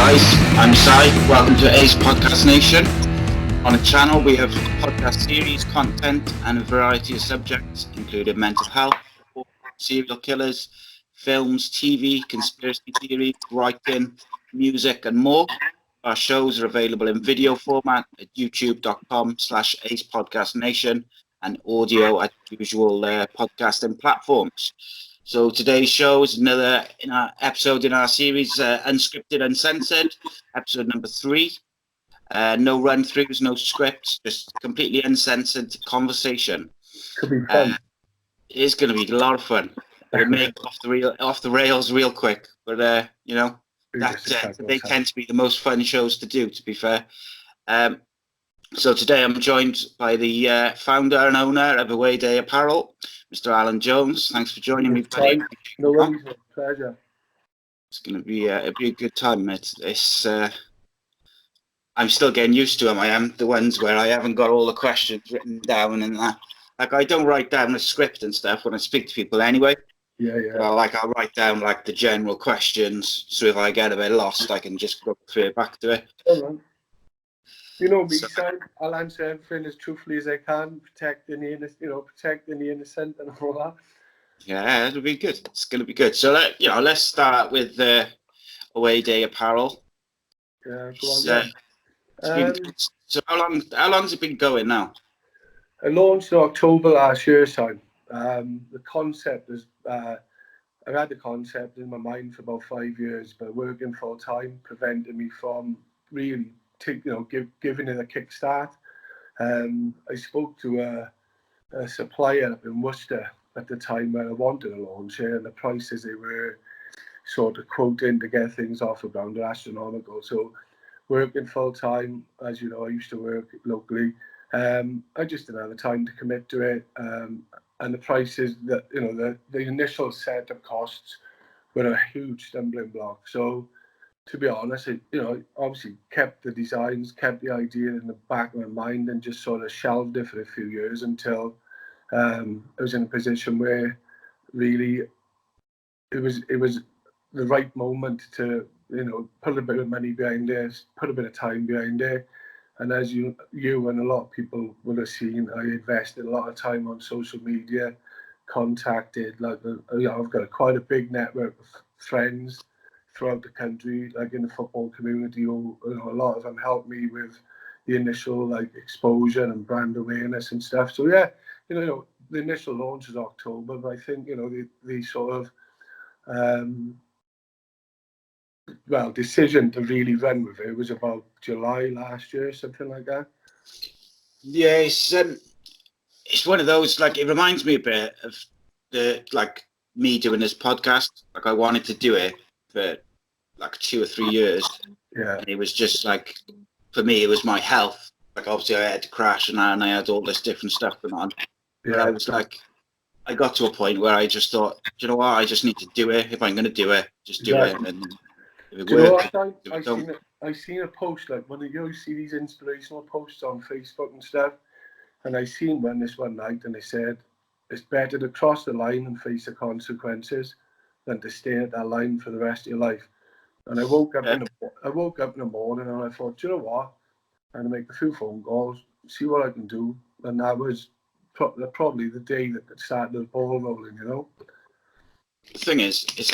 guys, I'm Sai. Welcome to Ace Podcast Nation. On the channel we have podcast series, content and a variety of subjects including mental health, serial killers, films, TV, conspiracy theories, writing, music and more. Our shows are available in video format at youtube.com/acepodcastnation and audio at usual podcasting platforms. So today's show is another episode in our series, Unscripted Uncensored, episode number 3. No run-throughs, no scripts, just completely uncensored conversation. Could be fun. It is going to be a lot of fun. It'll make off the rails real quick, but they tend to be the most fun shows to do, to be fair. So today I'm joined by the founder and owner of Awayday Apparel, Mr. Allan Jones. Thanks for joining me, buddy. No worries, pleasure. It's going to be a good time. I'm still getting used to them. I am the ones where I haven't got all the questions written down and that. Like, I don't write down a script and stuff when I speak to people anyway. Yeah. I'll write down like the general questions, so if I get a bit lost, I can just refer back to it. You know me, son. I'll answer everything as truthfully as I can, protecting the innocent and all that. Yeah, it'll be good. It's going to be good. So let's start with Awayday Apparel. Yeah, go on. So how long's it been going now? I launched in October last year, son. The concept is, I've had the concept in my mind for about 5 years, but working full time prevented me from really giving it a kickstart. I spoke to a supplier up in Worcester at the time when I wanted to launch it, and the prices they were sort of quoting to get things off the ground are astronomical. So working full time, as you know, I used to work locally. I just didn't have the time to commit to it, and the prices that the initial setup costs were a huge stumbling block. So to be honest, obviously kept the designs, kept the idea in the back of my mind, and just sort of shelved it for a few years until I was in a position where really it was the right moment to put a bit of money behind it, put a bit of time behind it. And as you and a lot of people would have seen, I invested a lot of time on social media, contacted I've got quite a big network of friends throughout the country, like in the football community, who a lot of them helped me with the initial exposure and brand awareness and stuff. So yeah, the initial launch is October, but I think the sort of decision to really run with it was about July last year, something like that. Yeah, it's one of those, it reminds me a bit of me doing this podcast. I wanted to do it for 2 or 3 years. Yeah. And it was just for me, it was my health. Obviously I had to crash and I had all this different stuff going on. Yeah. But I was I got to a point where I just thought, you know what, I just need to do it. If I'm going to do it, just do it. And if it works, I seen a post, when you see these inspirational posts on Facebook and stuff, and I seen one night, and they said, it's better to cross the line and face the consequences than to stay at that line for the rest of your life. And I woke up in the morning and I thought, you know what, I'm going to make a few phone calls, see what I can do. And that was probably the day that started the ball rolling, The thing is, it's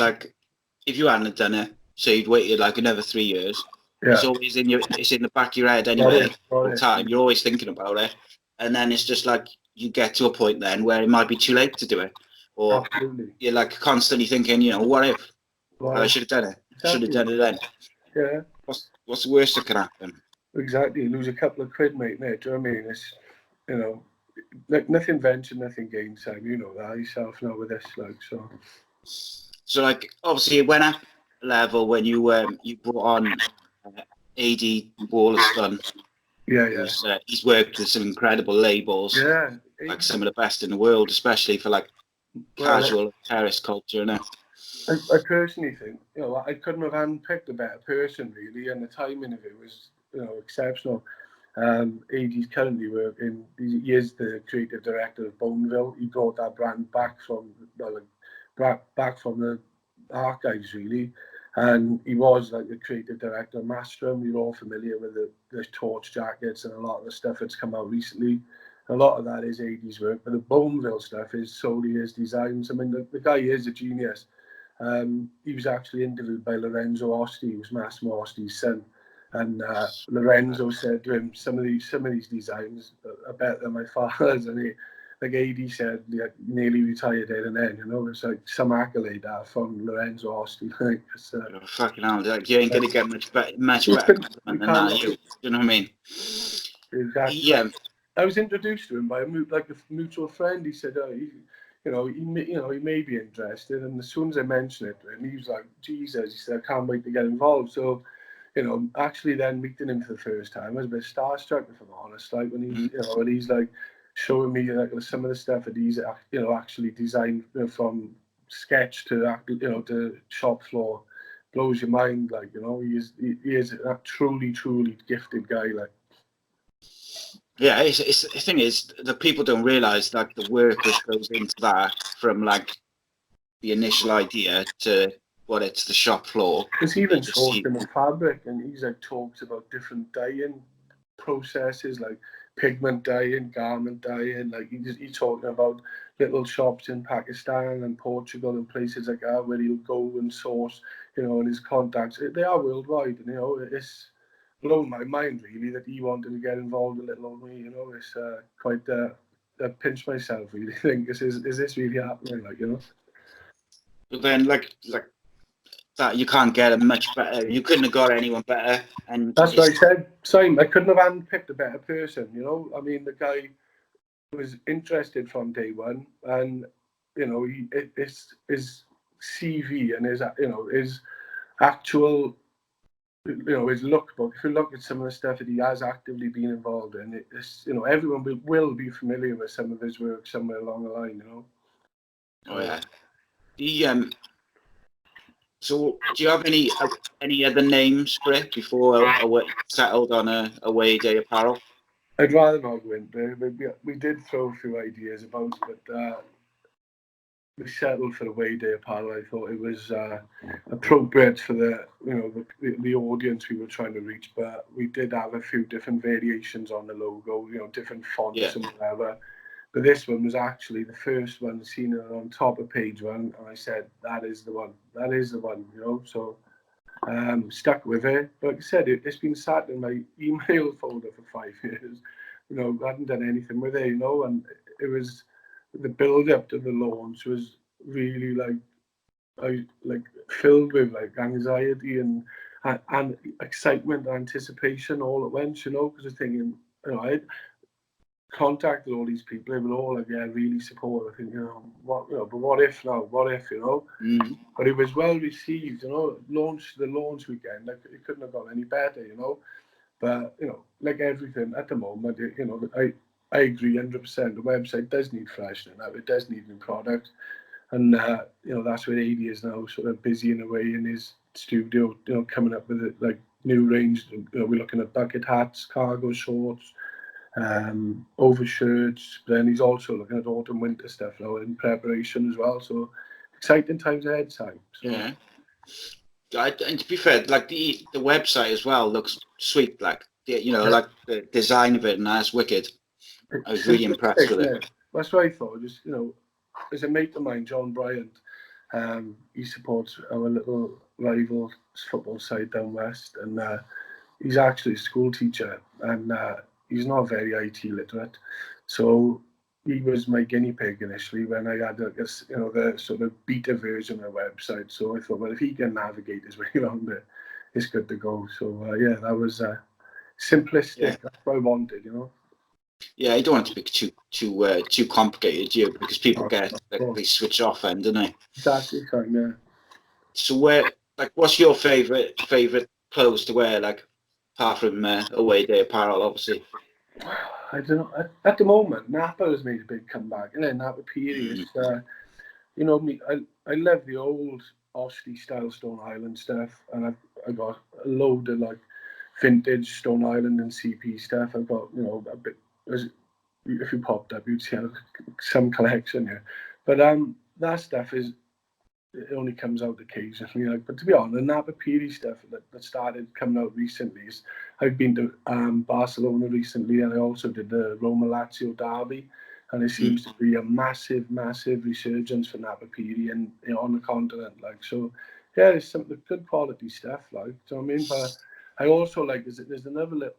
if you hadn't done it, so you'd waited another 3 years. Yeah. It's always it's in the back of your head anyway. All the time. You're always thinking about it. And then it's just you get to a point then where it might be too late to do it. Or absolutely. You're constantly thinking, what if? I should have done it. Exactly. Should have done it then. Yeah. What's the worst that can happen? Exactly. You lose a couple of quid, mate. Do you know what I mean? It's, nothing ventured, nothing gained, Sam. You know that yourself now with this, So, obviously it went up a level when you brought on AD Wollaston. Yeah. He's worked with some incredible labels. Yeah. Some of the best in the world, especially for casual terrace culture. I personally think, I couldn't have handpicked a better person, really, and the timing of it was, exceptional. AD's currently working, he is the creative director of Boneville. He brought that brand back from the archives, really. And he was like the creative director of Mastrum. You're all familiar with the torch jackets and a lot of the stuff that's come out recently. A lot of that is 80s work, but the Boneville stuff is solely his designs. I mean, the guy is a genius. He was actually interviewed by Lorenzo Osti, who's Massimo Osti's son. And Lorenzo said to him, some of these designs are better than my father's. And he, like AD said, nearly retired there and then, you know, it's like some accolade from Lorenzo Osti. Like, fucking hell, like, you ain't going to get much better compliment than that, you know what I mean? Exactly. Yeah. I was introduced to him by a mutual friend. He said, he may be interested. And as soon as I mentioned it to him, he was like, Jesus, he said, I can't wait to get involved. So, actually then meeting him for the first time, I was a bit starstruck, if I'm honest. Like when he's, when he's like showing me like some of the stuff that he's, actually designed from sketch to, to shop floor, blows your mind. Like, he is a truly, truly gifted guy. Like. Yeah, it's the thing is that people don't realise that the work that goes into that, from like the initial idea to what it's the shop floor. Because he even sourcing the fabric, and he's like talks about different dyeing processes, like pigment dyeing, garment dyeing. Like he's talking about little shops in Pakistan and Portugal and places like that where he'll go and source, and his contacts. They are worldwide, and it's blown my mind really that he wanted to get involved a little on me. It's quite I pinch myself really. Think is this really happening? Like, But then like that, you can't get a much better. You couldn't have got anyone better. And that's what I said. Simon, I couldn't have handpicked a better person. I mean, the guy was interested from day one, and it's his CV and his actual his lookbook. If you look at some of the stuff that he has actively been involved in, everyone will be familiar with some of his work somewhere along the line. Oh yeah. So do you have any other names for it before settled on a Awayday Apparel? I'd rather not go into it. We did throw a few ideas about it, but we settled for Awayday Apparel. I thought it was appropriate for the audience we were trying to reach, but we did have a few different variations on the logo, different fonts and whatever. But this one was actually the first one seen on top of page one, and I said, that is the one. That is the one, So stuck with it. But like I said, it's been sat in my email folder for 5 years. I hadn't done anything with it, and it was the build up to the launch was really filled with like anxiety and excitement and anticipation all at once, because I was thinking, I contacted all these people. They were all like, yeah, really supportive. I think, but what if now? What if, But it was well received, the launch weekend, like it couldn't have gone any better, But like everything at the moment, I agree 100%. The website does need freshening up. It does need new product, and that's where AD is now, sort of busy in a way in his studio, coming up with like new range. We're looking at bucket hats, cargo shorts, overshirts. But then he's also looking at autumn winter stuff now in preparation as well. So exciting times ahead, Sam. So. Yeah. And to be fair, like the website as well looks sweet. Like like the design of it, and that's wicked. I was really impressed with it. That's what I thought. Just as a mate of mine, John Bryant, he supports our little rival football side down west, and he's actually a school teacher, and he's not very IT literate, so he was my guinea pig initially when I had the sort of beta version of the website. So I thought, well, if he can navigate his way around it, it's good to go. So that was simplistic. Yeah. That's what I wanted, Yeah, you don't want it to be too complicated, because people they switch off, don't they? Exactly, yeah. So what's your favorite clothes to wear, like apart from Awayday Apparel, obviously? I don't know. At the moment, Napa has made a big comeback, Napa period. I love the old Osti style Stone Island stuff, and I got a load of like vintage Stone Island and CP stuff. I've got a bit. If you popped up, you'd see some collection here. But that stuff is it only comes out occasionally. Like, but to be honest, the Napapiri stuff that started coming out recently is I've been to Barcelona recently, and I also did the Roma Lazio derby, and it seems to be a massive resurgence for Napapiri and on the continent. Like, so, yeah, there's some good quality stuff. Like, so I mean, but I also like there's another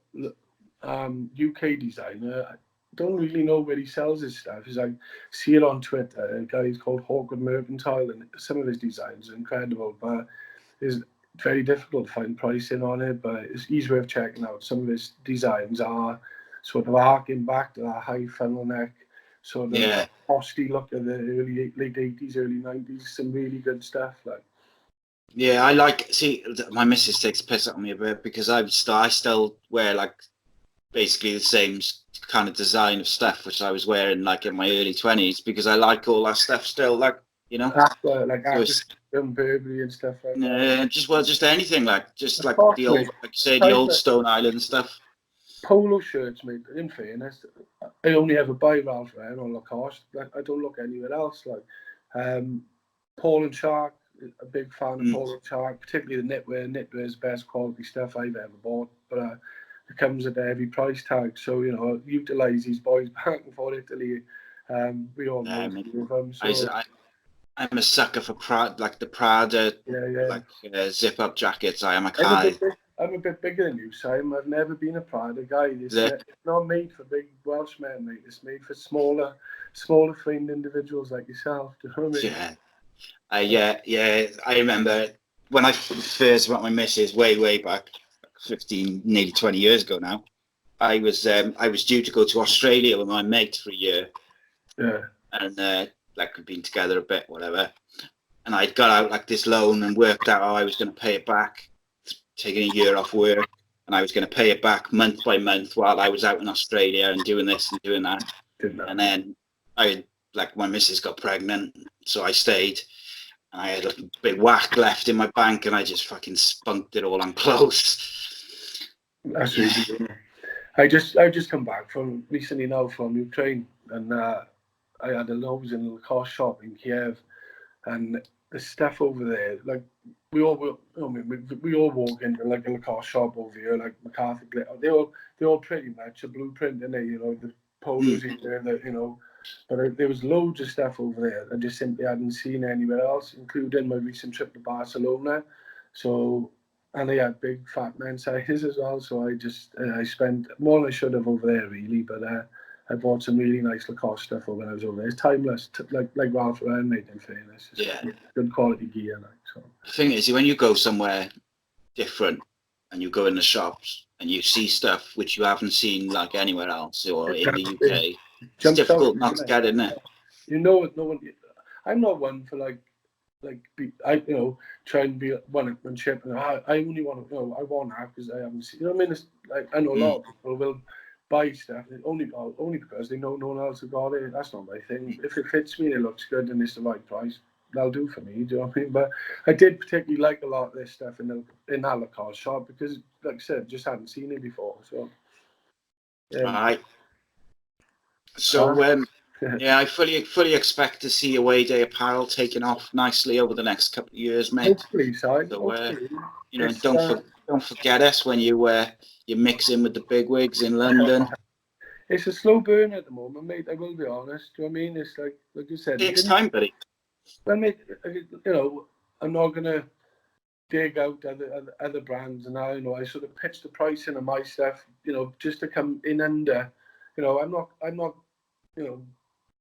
UK designer. I don't really know where he sells his stuff. He's like, see it on Twitter. A guy called Hawkwood Mercantile, and some of his designs are incredible, but it's very difficult to find pricing on it. But he's worth checking out. Some of his designs are sort of arcing back to that high funnel neck, sort of frosty look of the late 80s, early 90s. Some really good stuff. Like, yeah, see, my missus takes a piss at me a bit because I still wear like basically the same kind of design of stuff which I was wearing like in my early 20s, because I like all that stuff still, like, you know, like Burberry and stuff like that. Just anything, like just like course, the old, mate. like you say, the old Stone Island stuff. Polo shirts, mate. In fairness, I only ever buy Ralph Lauren or Lacoste. Like, I don't look anywhere else. Like, Paul and Shark, a big fan of Paul and Shark, particularly the knitwear. Knitwear is the best quality stuff I've ever bought, but it comes at a heavy price tag. So, you know, utilise these boys back and forth Italy. We all know them. So. I'm a sucker for like the Prada, like zip-up jackets. I am a guy. I'm a bit bigger than you, Simon. I've never been a Prada guy. It's not made for big Welsh men, mate. It's made for smaller framed individuals like yourself. Do you know what I mean? Yeah. I remember when I first met my missus way back, 15, nearly 20 years ago now. I was due to go to Australia with my mate for a year. Yeah. And like we'd been together a bit, whatever. And I'd got out like this loan and worked out how I was going to pay it back, taking a year off work, and I was going to pay it back month by month while I was out in Australia and doing this and doing that. And then my missus got pregnant, so I stayed. And I had a big whack left in my bank, and I just fucking spunked it all on clothes. That's really good. I just come back from recently now from Ukraine, and I had a nose in a Lacoste shop in Kiev, and the stuff over there, like we all walk into like a Lacoste shop over here, like McCarthy Glitter. They all pretty much a blueprint, and you know, the polos in there, you know. But there was loads of stuff over there I just simply hadn't seen anywhere else, including my recent trip to Barcelona. So, and they had big fat men sizes as well. So I spent more than I should have over there, really. But I bought some really nice Lacoste stuff when I was over there. It's timeless, like Ralph Lauren, made in fairness. It's good quality gear. Like, so. The thing is, when you go somewhere different and you go in the shops and you see stuff which you haven't seen like anywhere else or in the UK, it's difficult not to get in there. You know, no one. I'm not one for try and be one-upmanship. And I only want to, I want that because I haven't seen. You know what I mean? It's like, I know a lot of people will buy stuff only because they know no one else has got it. That's not my thing. If it fits me and it looks good and it's the right price, that'll do for me. Do you know what I mean? But I did particularly like a lot of this stuff in that Lacoste shop because, like I said, just hadn't seen it before. So. All right. So I fully expect to see Awayday Apparel taking off nicely over the next couple of years, mate. Hopefully, Si. So, you know, don't forget us when you mix in with the bigwigs in London. It's a slow burn at the moment, mate. I will be honest. Do you know what I mean? It's like you said. It takes time, buddy. Well, mate, you know, I'm not gonna dig out other brands, and I sort of pitch the pricing of my stuff, you know, just to come in under. You know, I'm not, you know,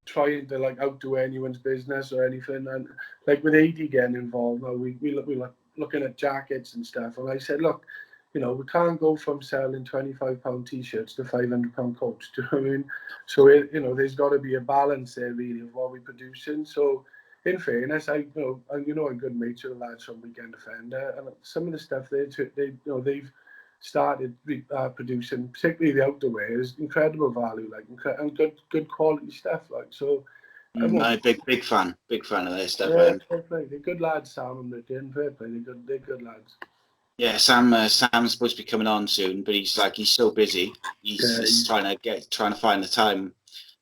trying to like outdo anyone's business or anything. And like with AD getting involved, now we were looking at jackets and stuff, and I said, look, you know, we can't go from selling £25 t-shirts to £500 coats. Do you know what I mean? So you know, there's got to be a balance there, really, of what we're producing. So, in fairness, I'm good mates with the lads from Weekend Defender, and some of the stuff they've started producing, particularly the outerwear, is incredible value, like and good quality stuff, like so. I'm a big fan of their stuff. Yeah, they're good lads, Sam and Nick. Fair play, they're good lads. Yeah, Sam's supposed to be coming on soon, but he's so busy. He's trying to find the time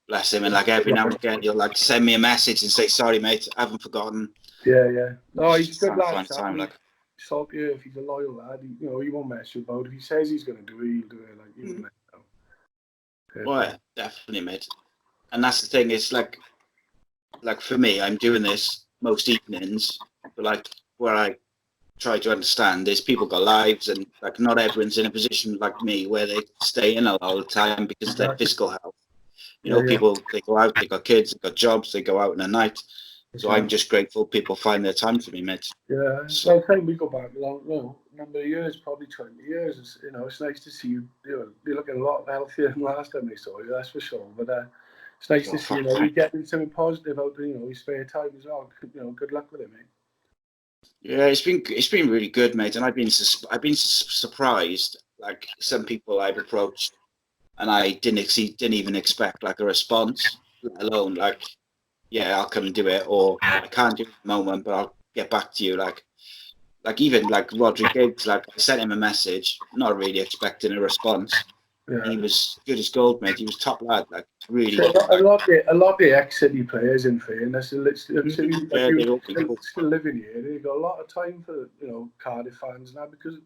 bless him. And like every now and again, he'll like send me a message and say, "Sorry, mate, I haven't forgotten." Yeah. No, he's a good lad. Find time, like. Salt you if he's a loyal lad. He won't mess you about. If he says he's going to do it, he'll do it. Like, he wouldn't let you know. Well, definitely, mate. And that's the thing. It's like for me, I'm doing this most evenings, but like where I try to understand is people got lives, and like not everyone's in a position like me where they stay in all the time because of their physical health. People, they go out, they got kids, they got jobs, they go out in the night. So I'm just grateful people find their time for me, mate. Yeah, so I think we go back a long, number of years, probably 20 years. It's nice to see you. You're looking a lot healthier than last time we saw you, that's for sure. But it's nice to see you getting something positive out there. Your spare time as well. Good luck with it, mate. Yeah, it's been really good, mate. And I've been surprised. Like some people I've approached, and I didn't even expect like a response, let alone like, yeah, I'll come and do it, or I can't do it at the moment, but I'll get back to you. Like even like Rodri Giggs, like I sent him a message, not really expecting a response. Yeah. He was good as gold, mate. He was top lad, like really. So a lot of the ex-City players, in fairness, still living here. They've got a lot of time for Cardiff fans now because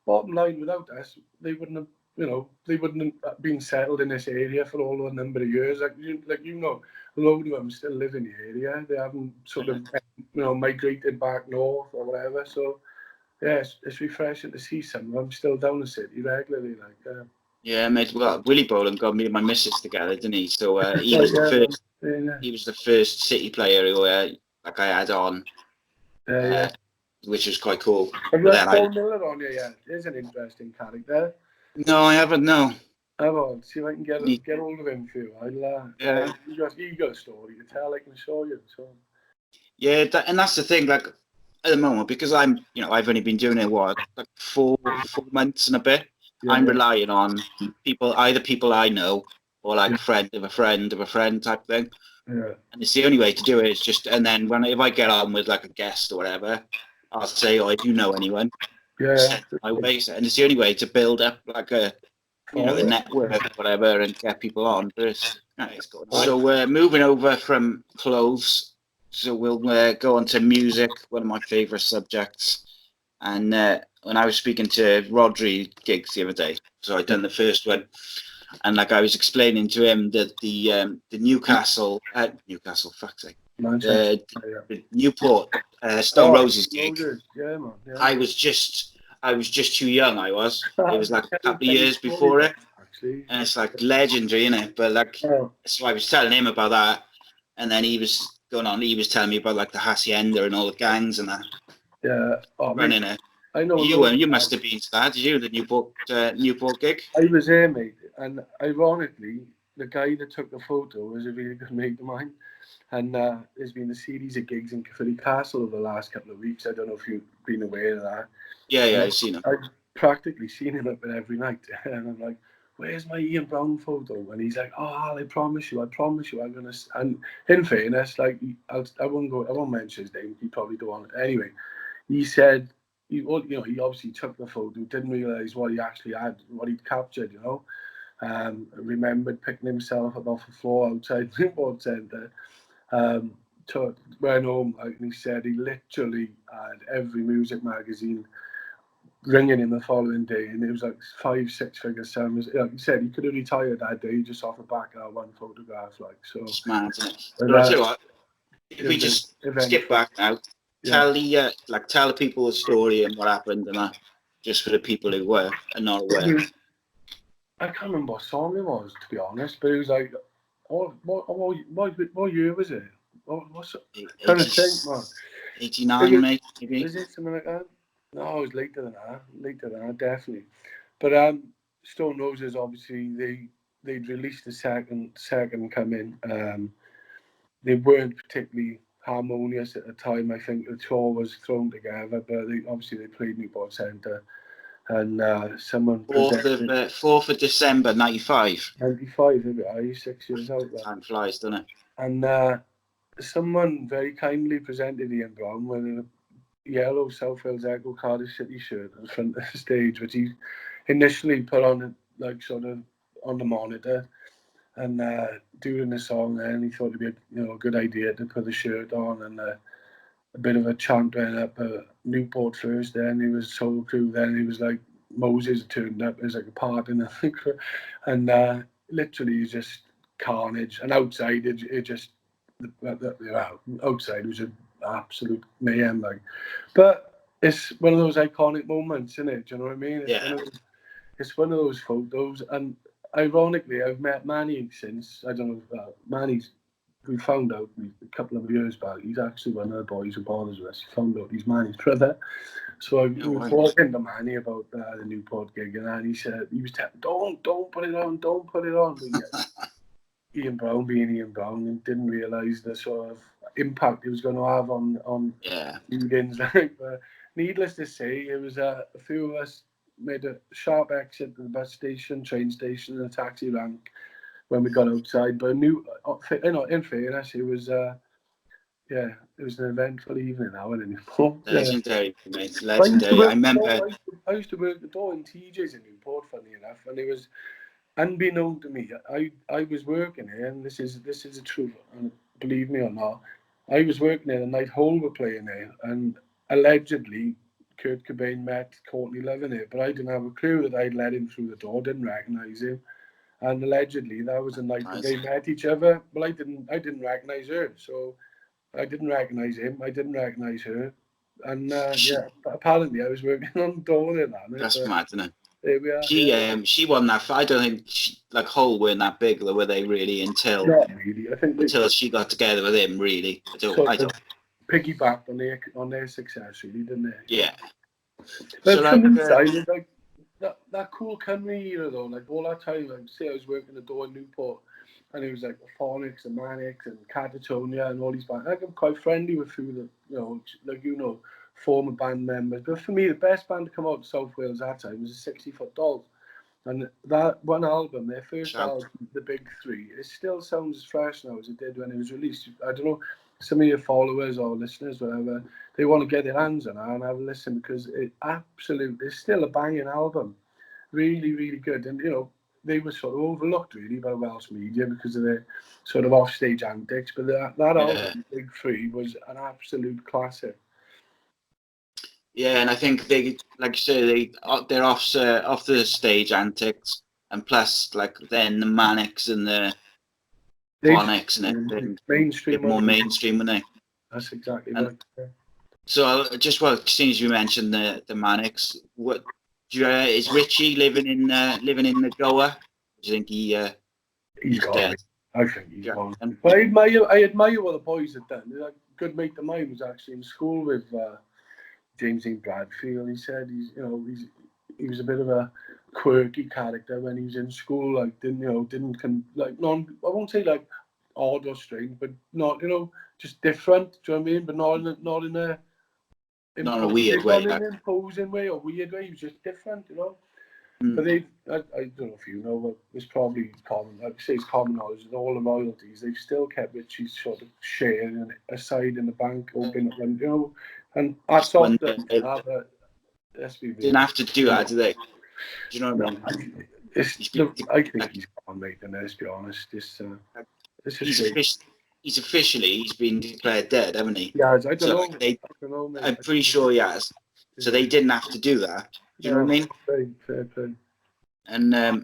bottom line, without us, they wouldn't have been settled in this area for all a number of years. A load of them still live in the area. They haven't sort of migrated back north or whatever. So yeah, it's refreshing to see some of them still down the city regularly. Yeah, mate. Well, Willie Boland got me and my missus together, didn't he? So he was the first. He was the first City player who I had on, which was quite cool. Have you had Paul Miller on you yet? He's an interesting character. No, I haven't. No. I will see if I can get hold of him for you. You got a story to tell. I can show you. So. Yeah, and that's the thing. Like at the moment, because I'm, I've only been doing it like 4 months and a bit. Yeah, I'm relying on either people I know or like a friend of a friend of a friend type thing. Yeah. And it's the only way to do it. Is just, and then if I get on with like a guest or whatever, I'll say, "Oh, do you know anyone?" Yeah. My way, and it's the only way to build up like a network or whatever and get people on. But it's good. So we're moving over from clothes. So we'll go on to music, one of my favourite subjects. And when I was speaking to Rodri Giggs the other day, so I'd done the first one, and like I was explaining to him that the Newcastle, fuck's sake, the Newport Stone Roses gig. Yeah, man. Yeah. I was just too young. It was like a couple of years before it, actually. And it's like legendary, innit? But like, so I was telling him about that, and then he was going on. He was telling me about like the Hacienda and all the gangs and that. Yeah, running it. I know you must have been to that. Did you, the Newport gig? I was there, mate. And ironically, the guy that took the photo was a really good mate of mine. And there's been a series of gigs in Caerphilly Castle over the last couple of weeks. I don't know if you've been aware of that. Yeah, I've seen him. I've practically seen him up there every night. And I'm like, "Where's my Ian Brown photo?" And he's like, "Oh, I promise you, I'm gonna." And in fairness, like I won't mention his name. He probably don't want it anyway. He said, he obviously took the photo, didn't realise what he actually had, what he'd captured. Remembered picking himself up off the floor outside the Newport Centre. Went home, and he said he literally had every music magazine ringing him the following day, and it was like 5-6 figure sums. Like he said, he could have retired that day just off the back of that one photograph. Like, so. It's mad, isn't it? But I'll tell you what, if we just skip back now, tell the people the story and what happened and that, just for the people who were and not aware. I can't remember what song it was, to be honest, but it was like, what year was it? What's it? Trying to think, man. 89, maybe. Is it something like that? No, it was later than that, definitely. But Stone Roses, obviously, they'd released the second coming. They weren't particularly harmonious at the time. I think the tour was thrown together, but they played Newport Centre. And someone 4th of December 95. 95, are you 6 years out there? Time flies, doesn't it? And someone very kindly presented Ian Brown with a yellow South Wales Echo Cardiff City shirt in front of the stage, which he initially put on like sort of on the monitor. And during the song, then he thought it'd be a good idea to put the shirt on, and a bit of a chant went up. Newport first, then he was Soul Crew, then he was like Moses turned up as like a part in the crew, and literally just carnage. And outside, it just outside was an absolute mayhem, like. But it's one of those iconic moments, isn't it? Do you know what I mean? It's one of those photos, and ironically, I've met Manny since. I don't know. Manny's. We found out a couple of years back. He's actually one of the boys who bothers us. Found out he's Manny's brother. So I was talking to Manny about the Newport gig, and he said he was telling, "Don't put it on, don't put it on." But Ian Brown, being Ian Brown, didn't realise the sort of impact it was going to have on meetings. But needless to say, it was a few of us made a sharp exit to the bus station, train station, and a taxi rank when we got outside. But in fairness, it was it was an eventful evening. Now and anymore. Legendary, mate. Legendary. I remember. I used to work the door in TJ's in Newport, funny enough, and it was unbeknown to me. I was working here, and this is the truth, and believe me or not, I was working there the night Hole were playing there, and allegedly Kurt Cobain met Courtney Love in it, but I didn't have a clue that I'd let him through the door, didn't recognise him, and allegedly that was the night that they met each other. Well, I didn't recognise her, so I didn't recognise him, I didn't recognise her, and apparently I was working on the door there. That's mad, isn't it? There we are. She won that. I don't think Hole weren't that big, were they really? Until not really. I think until she got together with him, really. I don't. Piggybacked on their success, really, didn't they? Yeah. But so from inside, it's like that cool country era though. Like all that time, like say I was working the door in Newport, and it was like the Phonics and Manics and Catatonia and all these bands. Like I'm quite friendly with a few of the, former band members. But for me, the best band to come out of South Wales at that time was the 60 Foot Dolls. And that one album, their first album, The Big Three, it still sounds as fresh now as it did when it was released. I don't know, some of your followers or listeners, whatever, they want to get their hands on it and have a listen, because it's still a banging album. Really, really good. And, they were sort of overlooked, really, by Welsh media because of their sort of offstage antics. But that album, Big Three, was an absolute classic. Yeah, and I think they, like you say, they're off the stage antics, and plus, like then the Manics and the Phonics and everything, mainstream, more mainstream, weren't they? That's exactly right. So, seeing as you mentioned the Manics, is Richie living in the Goa? Do you think he's dead? I think he's gone. But I admire what the boys have done. A good mate of mine was actually in school with James Ian Bradfield. He said he was a bit of a quirky character when he was in school. Like I won't say like odd or strange, but not just different. Do you know what I mean? But not in a weird way, not in an imposing way or weird way. He was just different, But I don't know if you know, but it's probably common. Like I say, it's common knowledge that all the royalties, they've still kept Richie's sort of share aside in the bank, open, and that's off the. Didn't have to do that, did they? Do you know what I mean? I think he's gone, mate. And let's be honest, he's been declared dead, haven't he? Yeah, I don't know. Mate. I'm pretty sure he has. So they didn't have to do that. Do you know what I mean? Fair play. And I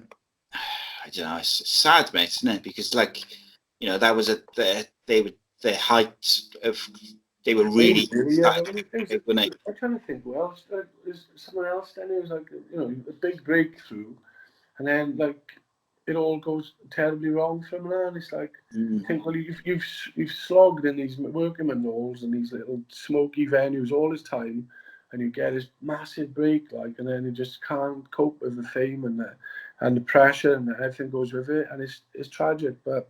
don't know. It's sad, mate, isn't it? Because that was their height of. They were really. I'm trying to think who else. There's someone else. Then it was like a big breakthrough, and then it all goes terribly wrong for him. And it's like I think, well, you've slogged in these working halls and these little smoky venues all this time, and you get this massive break, and then you just can't cope with the fame and the pressure and everything goes with it, and it's tragic, but.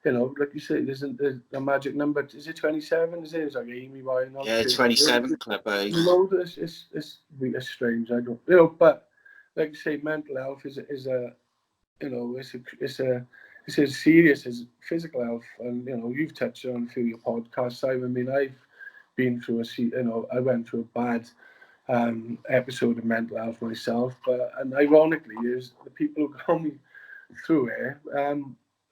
Like you say, there's a magic number. Is it 27? Is it? It's like Amy Winehouse. Yeah, 27. It's strange. I don't. But like you say, mental health is as serious as physical health. And you've touched on a few of your podcasts. I mean, I've been through I went through a bad episode of mental health myself. And ironically, is the people who got me through it.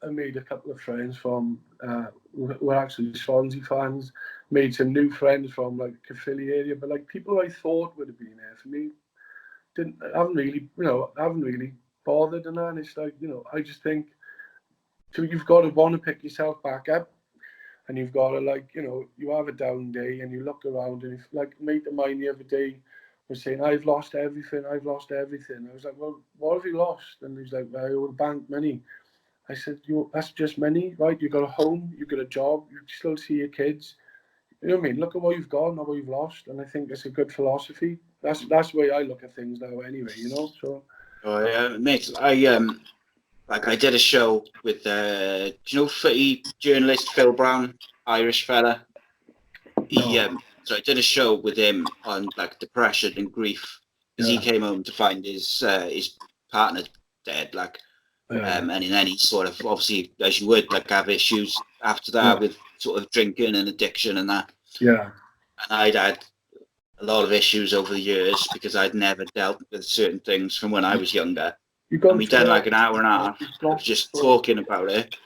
I made a couple of friends from who were actually Swansea fans. Made some new friends from like Caerphilly area, but like people I thought would have been there for me haven't really bothered, and that. And it's like, I just think, so you've got to want to pick yourself back up, and you've got to, like, you have a down day and you look around, and if, like, a mate of mine the other day was saying, I've lost everything. I was like, well, what have you lost? And he's like, well, I owe the bank money. I said, that's just money, right? You've got a home, you've got a job, you still see your kids. You know what I mean? Look at what you've got, not what you've lost. And I think it's a good philosophy. That's the way I look at things now anyway, So Oh yeah, mate. I did a show with footy journalist Phil Brown, Irish fella. So I did a show with him on like depression and grief, because he came home to find his partner dead, like. And then he sort of, obviously, as you would, like, have issues after that with sort of drinking and addiction and that. Yeah. And I'd had a lot of issues over the years because I'd never dealt with certain things from when I was younger. And we done like an hour and a half of just talking about it.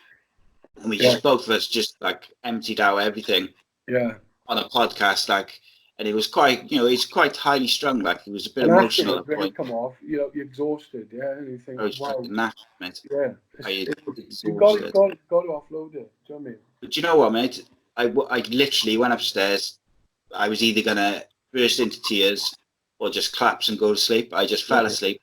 And we just, both of us just like emptied out everything on a podcast, like, and it was quite, he's quite highly strung, like he was a bit emotional at the point. Come off, you're exhausted, and you think, I was fucking knackered, mate. Yeah. You've got to offload it, do you know what I mean? But you know what, mate? I literally went upstairs. I was either going to burst into tears or just collapse and go to sleep. I just fell asleep.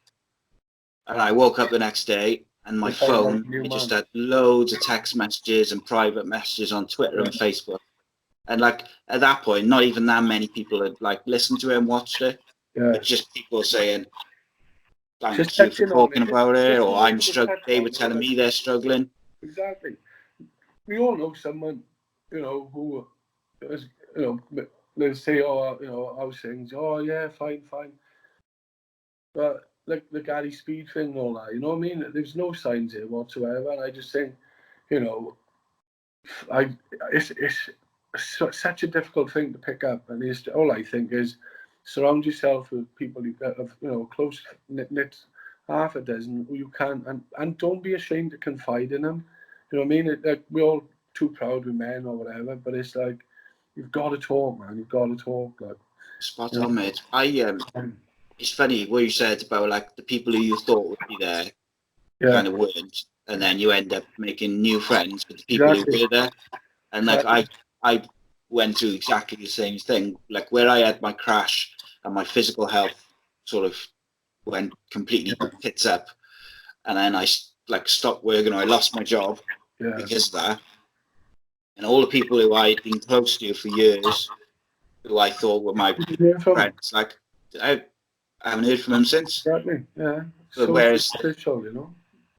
And I woke up the next day, and my phone, it just had loads of text messages and private messages on Twitter and Facebook. And like at that point, not even that many people had like listened to it and watched it. But just people saying, thank you for talking about it, or I'm struggling. They were telling me they're struggling. Exactly. We all know someone, who is, they say, how's things? Oh yeah, fine. But like the Gary Speed thing and all that, you know what I mean? There's no signs here whatsoever, and I just think, it's such a difficult thing to pick up, and all I think is surround yourself with people you have, close knit, half a dozen who you can, and don't be ashamed to confide in them. You know what I mean? Like, we're all too proud with men or whatever, but it's like, you've got to talk, man. You've got to talk. Like, spot on, mate. It's funny what you said about like the people who you thought would be there kind of weren't, and then you end up making new friends with the people who were there. And like I went through exactly the same thing. Like where I had my crash and my physical health sort of went completely tits up, and then I like stopped working, or I lost my job because of that. And all the people who I'd been close to for years, who I thought were my friends, like I haven't heard from them since. Exactly. Yeah. But whereas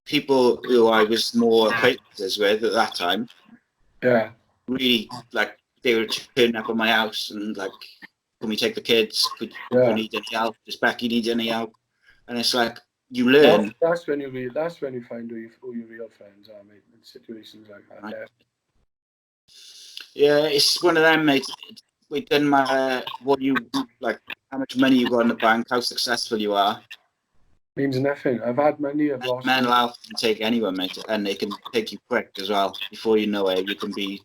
people who I was more acquaintances with at that time, really, like, they were turning up at my house and like, can we take the kids? Could you need any help? Does Becky need any help? And it's like, you learn. That's when you find who your real friends are, mate, in situations like that. Right. Yeah, it's one of them, mate. It doesn't matter what you like, how much money you got in the bank, how successful you are. Means nothing. I've had money, I've lost. Mental health can take anyone, mate, and they can take you quick as well. Before you know it, you can be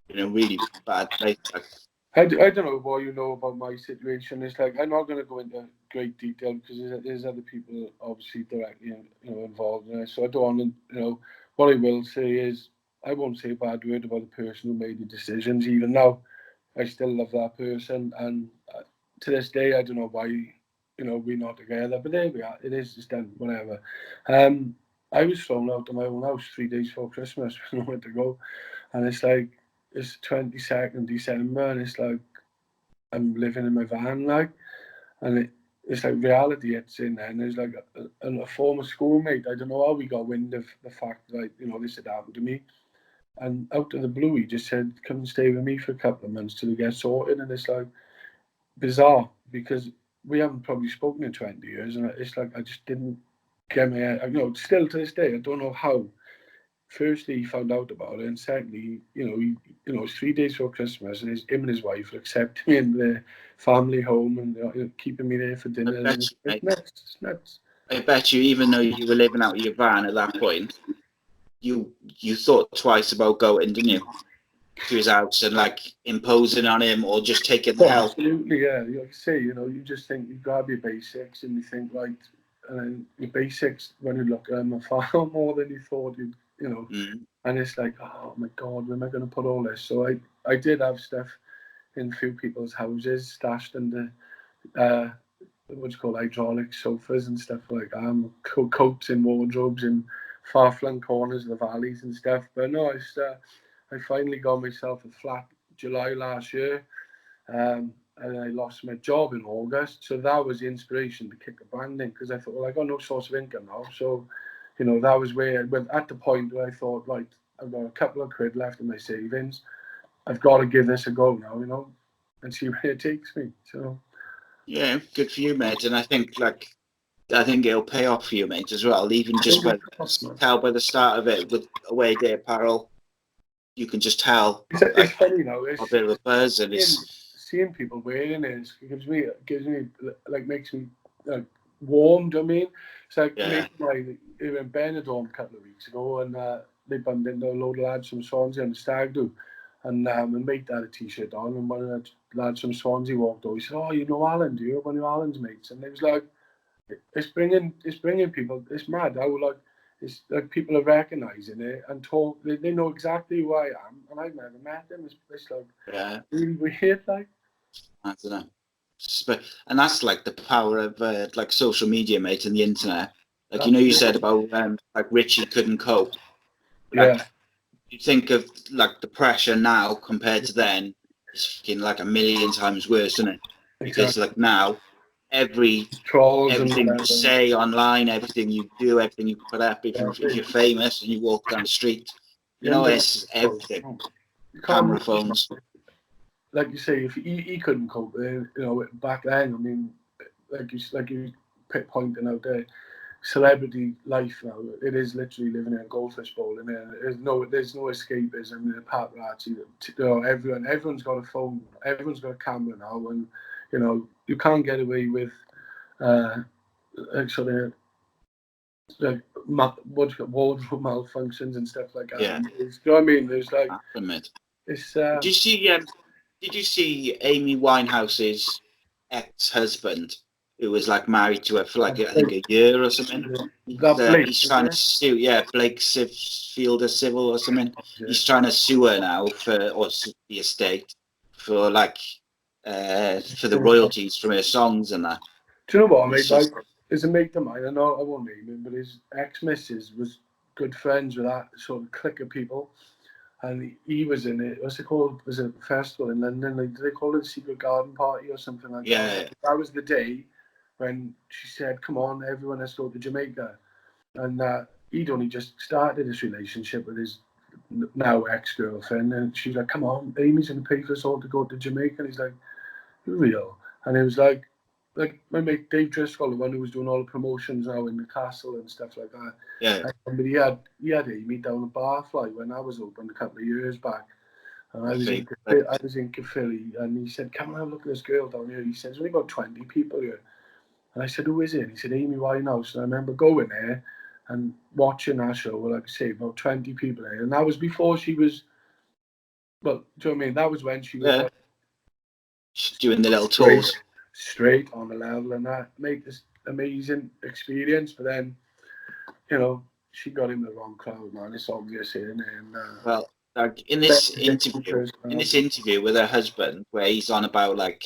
in a really bad place. I don't know what you know about my situation. It's like, I'm not going to go into great detail because there's other people obviously directly involved in it. So I don't want to, what I will say is, I won't say a bad word about the person who made the decisions. Even now, I still love that person, and to this day, I don't know why, we're not together. But there we are. It's done. Whatever. I was thrown out of my own house 3 days before Christmas with nowhere to go, and it's like, it's 22nd December, and it's like I'm living in my van, like, and it's like reality hits in there. And there's like a former schoolmate. I don't know how we got wind of the fact that this had happened to me. And out of the blue, he just said, come and stay with me for a couple of months till we get sorted. And it's like bizarre, because we haven't probably spoken in 20 years. And it's like, I just didn't get my head. Still to this day, I don't know how. Firstly, he found out about it. And secondly, it's 3 days before Christmas, and him and his wife are accepting me in the family home and keeping me there for dinner. It's nuts. I bet you, even though you were living out of your van at that point, you thought twice about going, didn't you, to his house and like imposing on him or just taking the Oh, help? absolutely, yeah. Like I say, you just think you grab your basics and you think, right, and then your basics, when you look at them, are far more than you thought you. Mm. And it's like, oh my God, where am I going to put all this? So I did have stuff in a few people's houses stashed under what's called hydraulic sofas and stuff like that, coats in wardrobes in far-flung corners of the valleys and stuff. But no, I finally got myself a flat July last year, and I lost my job in August. So that was the inspiration to kick the band in, because I thought, well, I got no source of income now. So, that was where, at the point where I thought, right, I've got a couple of quid left in my savings. I've got to give this a go now, and see where it takes me. So. Yeah, good for you, mate. And I think it'll pay off for you, mate, as well. Even just by tell by the start of it with Awayday Apparel, you can just tell It's like funny, a bit of a buzz, and it's seeing people wearing it gives me like, makes me like warm. Do you know what I mean? It's like we were in Benidorm a couple of weeks ago, and they bumped into a load of lads from Swansea on the stag do, and my mate had a t-shirt on, and one of the lads from Swansea walked over. He said, "Oh, you know Allan, do you? One of Allan's mates?" And it was like, it's bringing people. It's mad how like. It's like people are recognising it and talk. They know exactly who I am, and I've never met them. It's like really weird, like. I don't know. And that's like the power of like social media, mate, and the internet. Like you said about like Richie couldn't cope. Like, Yeah. you think of like the pressure now compared to then is fucking like a million times worse, isn't it? Because like now everything you say online, everything you do, everything you put up, if you're famous and you walk down the street, it's everything. Camera phones. Like you say, if he couldn't cope, back then. I mean, like you pointing out there, celebrity life now. It is literally living in a goldfish bowl, and there's no escapism. The paparazzi, everyone's got a phone, everyone's got a camera now, and you can't get away with sort of like wardrobe malfunctions and stuff like that. Yeah. Do you know what I mean? There's like it's. Did you see Amy Winehouse's ex-husband, who was like married to her for like I think a year or something? He's trying to sue. Yeah, Blake Fielder Civil or something. Yeah. He's trying to sue her now for the estate for like for the royalties from her songs and that. Do you know what, mate? Like, there's a mate of mine. I won't name him, but his ex-missus was good friends with that sort of clique of people. And he was in it. What's it called? Was it a festival in London? Like, did they call it a secret garden party or something like that? Yeah. That was the day when she said, "Come on, everyone, let's go to Jamaica." And he'd only just started his relationship with his now ex-girlfriend, and she's like, "Come on, Amy's gonna pay for us all to go to Jamaica." And he's like, "You're real?" And it was like my mate Dave Driscoll, the one who was doing all the promotions now in the castle and stuff like that. Yeah. But he had Amy down at Barfly when I was open a couple of years back. And I was in Caerphilly, and he said, "Come and have a look at this girl down here." He said, "There's only about 20 people here." And I said, "Who is it?" And he said, "Amy Winehouse." And I remember going there and watching that show, like I say, about 20 people there. And that was before she was, well, do you know what I mean? That was when she was doing the little tours. Straight on the level, and that made this amazing experience. But then, she got him the wrong crowd, man. It's obvious, isn't it? And, well, like in this interview with her husband, where he's on about like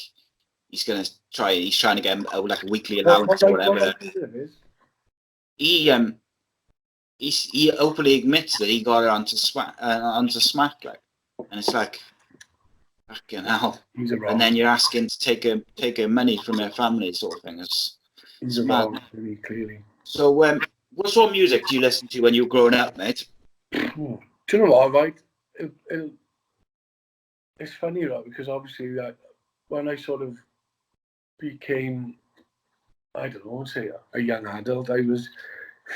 he's trying to get like a weekly allowance or whatever. He openly admits that he got her onto smack, like, and it's like, fucking hell. And then you're asking to take her money from her family, sort of thing. He's wrong, clearly. So, what sort of music do you listen to when you were growing up, mate? Do you know what, right? It's funny, right? Because obviously, when I sort of became, I don't know, say a young adult, I was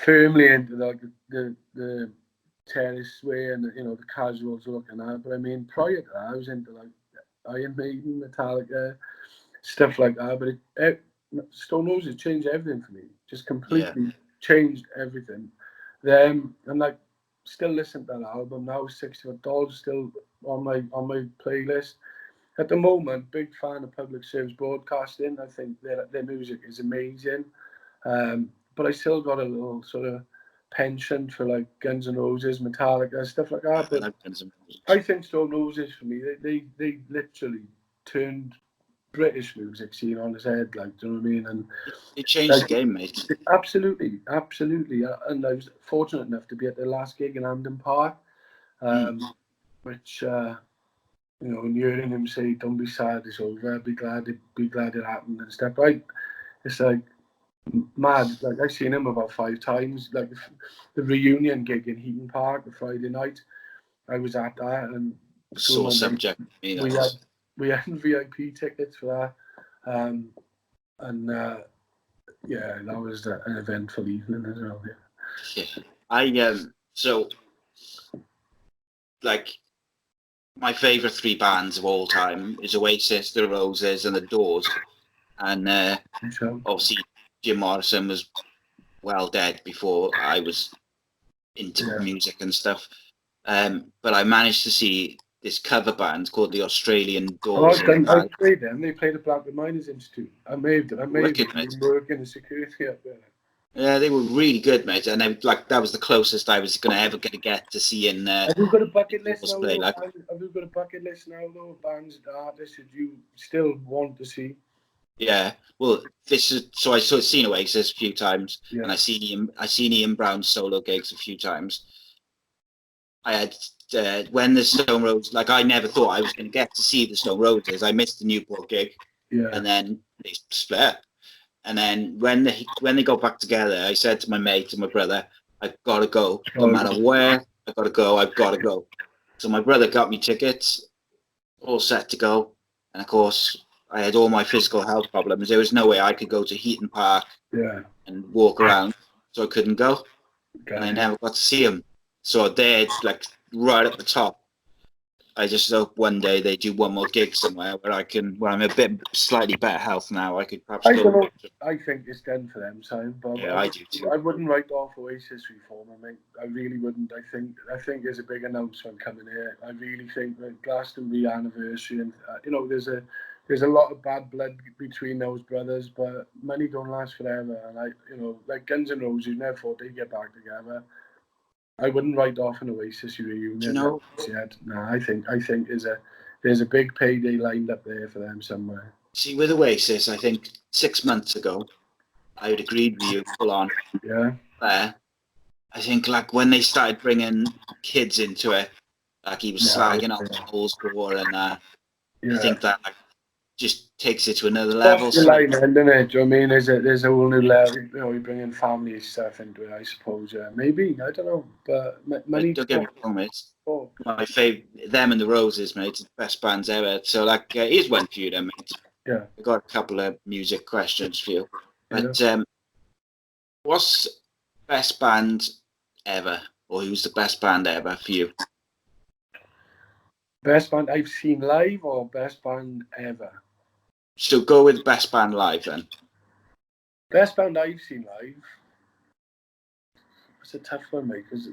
firmly into like the terrace way and the casuals looking at. But I mean, prior to that, I was into like Iron Maiden, Metallica, stuff like that. But Stone Roses changed everything for me. Just completely changed everything. Then and like still listen to that album now. 6 Foot Dolls still on my playlist. At the moment, big fan of public service broadcasting. I think their music is amazing. But I still got a little sort of penchant for like Guns N' Roses, Metallica, stuff like that. But I think Stone Roses for me, they literally turned British music scene on its head. Like, do you know what I mean? And it changed the game, mate. Absolutely. And I was fortunate enough to be at the last gig in Hampden Park, which. And hearing him say, "Don't be sad, it's over. Be glad it happened," and stuff. Right? It's like mad. Like I've seen him about 5 times. Like the reunion gig in Heaton Park, the Friday night, I was at that, and sore subject. We had VIP tickets for that, yeah, that was an eventful evening as well. Yeah, so like. My favourite 3 bands of all time is Oasis, The Roses, and The Doors. And obviously, Jim Morrison was well dead before I was into music and stuff. But I managed to see this cover band called the Australian Doors. I played them. They played at Blackwood Miners Institute. I made them working in security up there. Yeah, they were really good, mate, and that was the closest I was going to ever get to seeing. Have you got a bucket list now? Have you got a bucket list now, though? Bands, artists that you still want to see? Yeah, well, this is so I've seen Oasis a few times, and I seen Ian Brown's solo gigs a few times. I had when the Stone Roses, like I never thought I was going to get to see the Stone Roses. I missed the Newport gig, and then they split. And then when they got back together, I said to my mate and my brother, "I've got to go. No matter where, I've got to go. I've got to go." So my brother got me tickets, all set to go. And of course, I had all my physical health problems. There was no way I could go to Heaton Park and walk around, so I couldn't go. Okay. And I never got to see them. So they're like right at the top. I just hope one day they do one more gig somewhere where I'm a bit slightly better health now. I could perhaps go. I think it's done for them, Simon. But yeah, I do too. I wouldn't write off Oasis reform. I really wouldn't. I think there's a big announcement coming here. I really think that Glastonbury anniversary, and there's a lot of bad blood between those brothers, but money don't last forever. And like Guns N' Roses, never thought they'd get back together. I wouldn't write off an Oasis reunion. No, I think there's a big payday lined up there for them somewhere. See, with Oasis, I think 6 months ago, I would agreed with you full on. Yeah. I think like when they started bringing kids into it, like he was slagging off Paul's War, and I think that just takes it to another level. That's the line, isn't it? Do you know what I mean? There's a whole new level. You bring in family stuff into it, I suppose. Yeah, maybe, I don't know, but money. Don't get me wrong, mate. My favourite, them and the Roses, mate, the best bands ever. So like, here's one for you, then, mate. Yeah. I got a couple of music questions for you, but what's best band ever, or who's the best band ever for you? Best band I've seen live, or best band ever? So go with best band live then. Best band I've seen live. It's a tough one, mate, because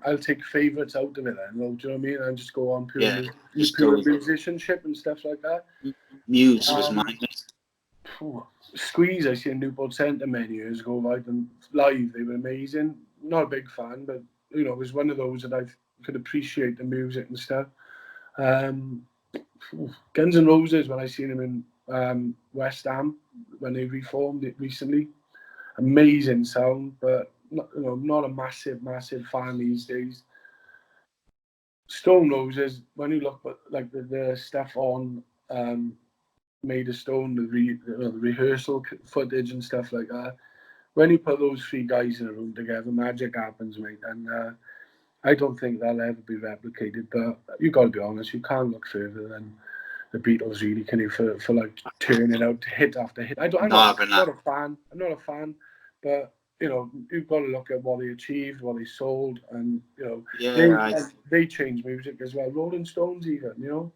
I'll take favourites out of it then. Do you know what I mean? And just go on pure musicianship and stuff like that. Muse was mine. Squeeze, I seen Newport Centre many years ago. Live, they were amazing. Not a big fan, but it was one of those that I could appreciate the music and stuff. Guns N' Roses, when I seen them in West Ham when they reformed it recently, amazing sound, but not a massive fan these days. Stone Roses, when you look at like the stuff on Made of Stone, the rehearsal footage and stuff like that, when you put those 3 guys in a room together, magic happens, mate. And I don't think that'll ever be replicated, but you got to be honest, you can't look further than the Beatles, really, can you, for like turning out hit after hit. I'm not a fan, but you've got to look at what they achieved, what they sold, and they changed music as well. Rolling Stones, even,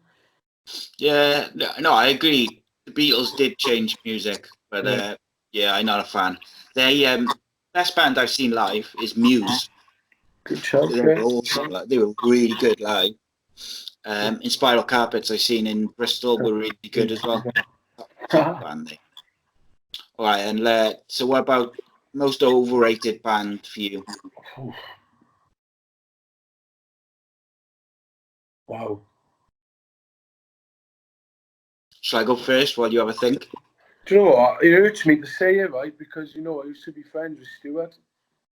Yeah, no, I agree. The Beatles did change music, but I'm not a fan. They best band I've seen live is Muse. Good job, They were awesome. Like, they were really good live. In Spiral Carpets, I seen in Bristol were really good as well. Top band. All right, and so what about most overrated band for you? Wow. Shall I go first while you have a think? Do you know what? It hurts me to say it, right? Because, you know, I used to be friends with Stuart,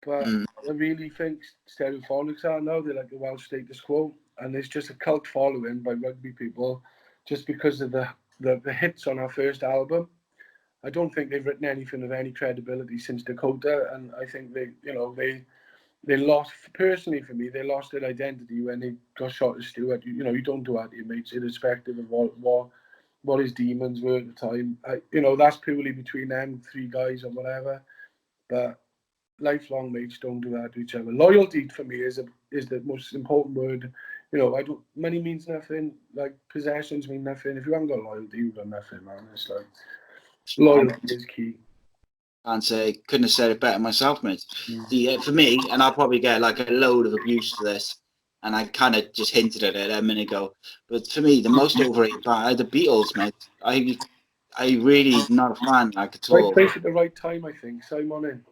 but I really think Stereophonics are now. They're like the Welsh status quo, and there's just a cult following by rugby people just because of the hits on our first album. I don't think they've written anything of any credibility since Dakota, and I think they lost, personally for me, they lost their identity when they got shot at Stuart. You know, you don't do that to your mates, irrespective of what his demons were at the time. You know, that's purely between them three guys or whatever. But lifelong mates don't do that to each other. Loyalty for me is the most important word. You know, money means nothing. Like possessions mean nothing. If you haven't got loyalty, you've got nothing, man. It's like loyalty is key. Can't say, couldn't have said it better myself, mate. For me, and I'll probably get like a load of abuse for this, and I kind of just hinted at it a minute ago. But for me, the most overrated band are the Beatles, mate. I really not a fan, like, at all. Right place at the right time, I think. Simon in.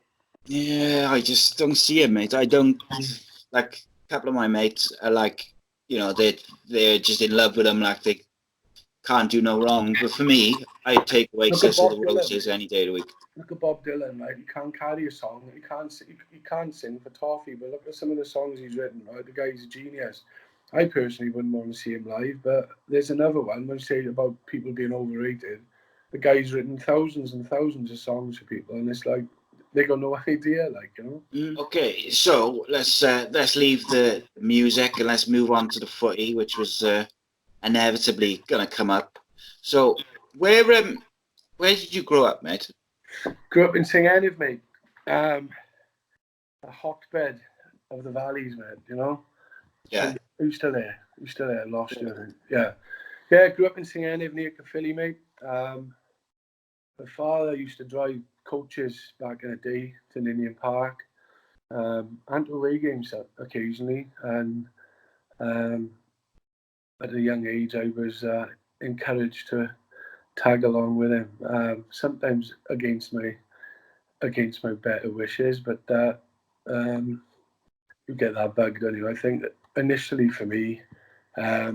Yeah, I just don't see it, mate. I don't like. A couple of my mates are like, you know, they're just in love with them, like they can't do no wrong. But for me, I'd take away Look at Sis of the Bob Dylan. Roses any day of the week. Look at Bob Dylan, right? He can't carry a song. He can't sing for toffee. But look at some of the songs he's written. Right? The guy's a genius. I personally wouldn't want to see him live, but there's another one. When you say about people being overrated, the guy's written thousands and thousands of songs for people, and it's like they got no idea, like, you know. Okay, so let's leave the music and let's move on to the footy, which was inevitably gonna come up. So where did you grow up, mate? Grew up in St Enniv, mate. A hotbed of the valleys, mate. You know. Yeah. Who's still there? Who's still there? Lost you, I think. Yeah. Yeah, grew up in St Enniv near Caerphilly, mate. My father used to drive coaches back in the day to Ninian Park, and to away games occasionally. And at a young age, I was encouraged to tag along with him, sometimes against my better wishes, but you get that bug, don't you? I think that initially for me, I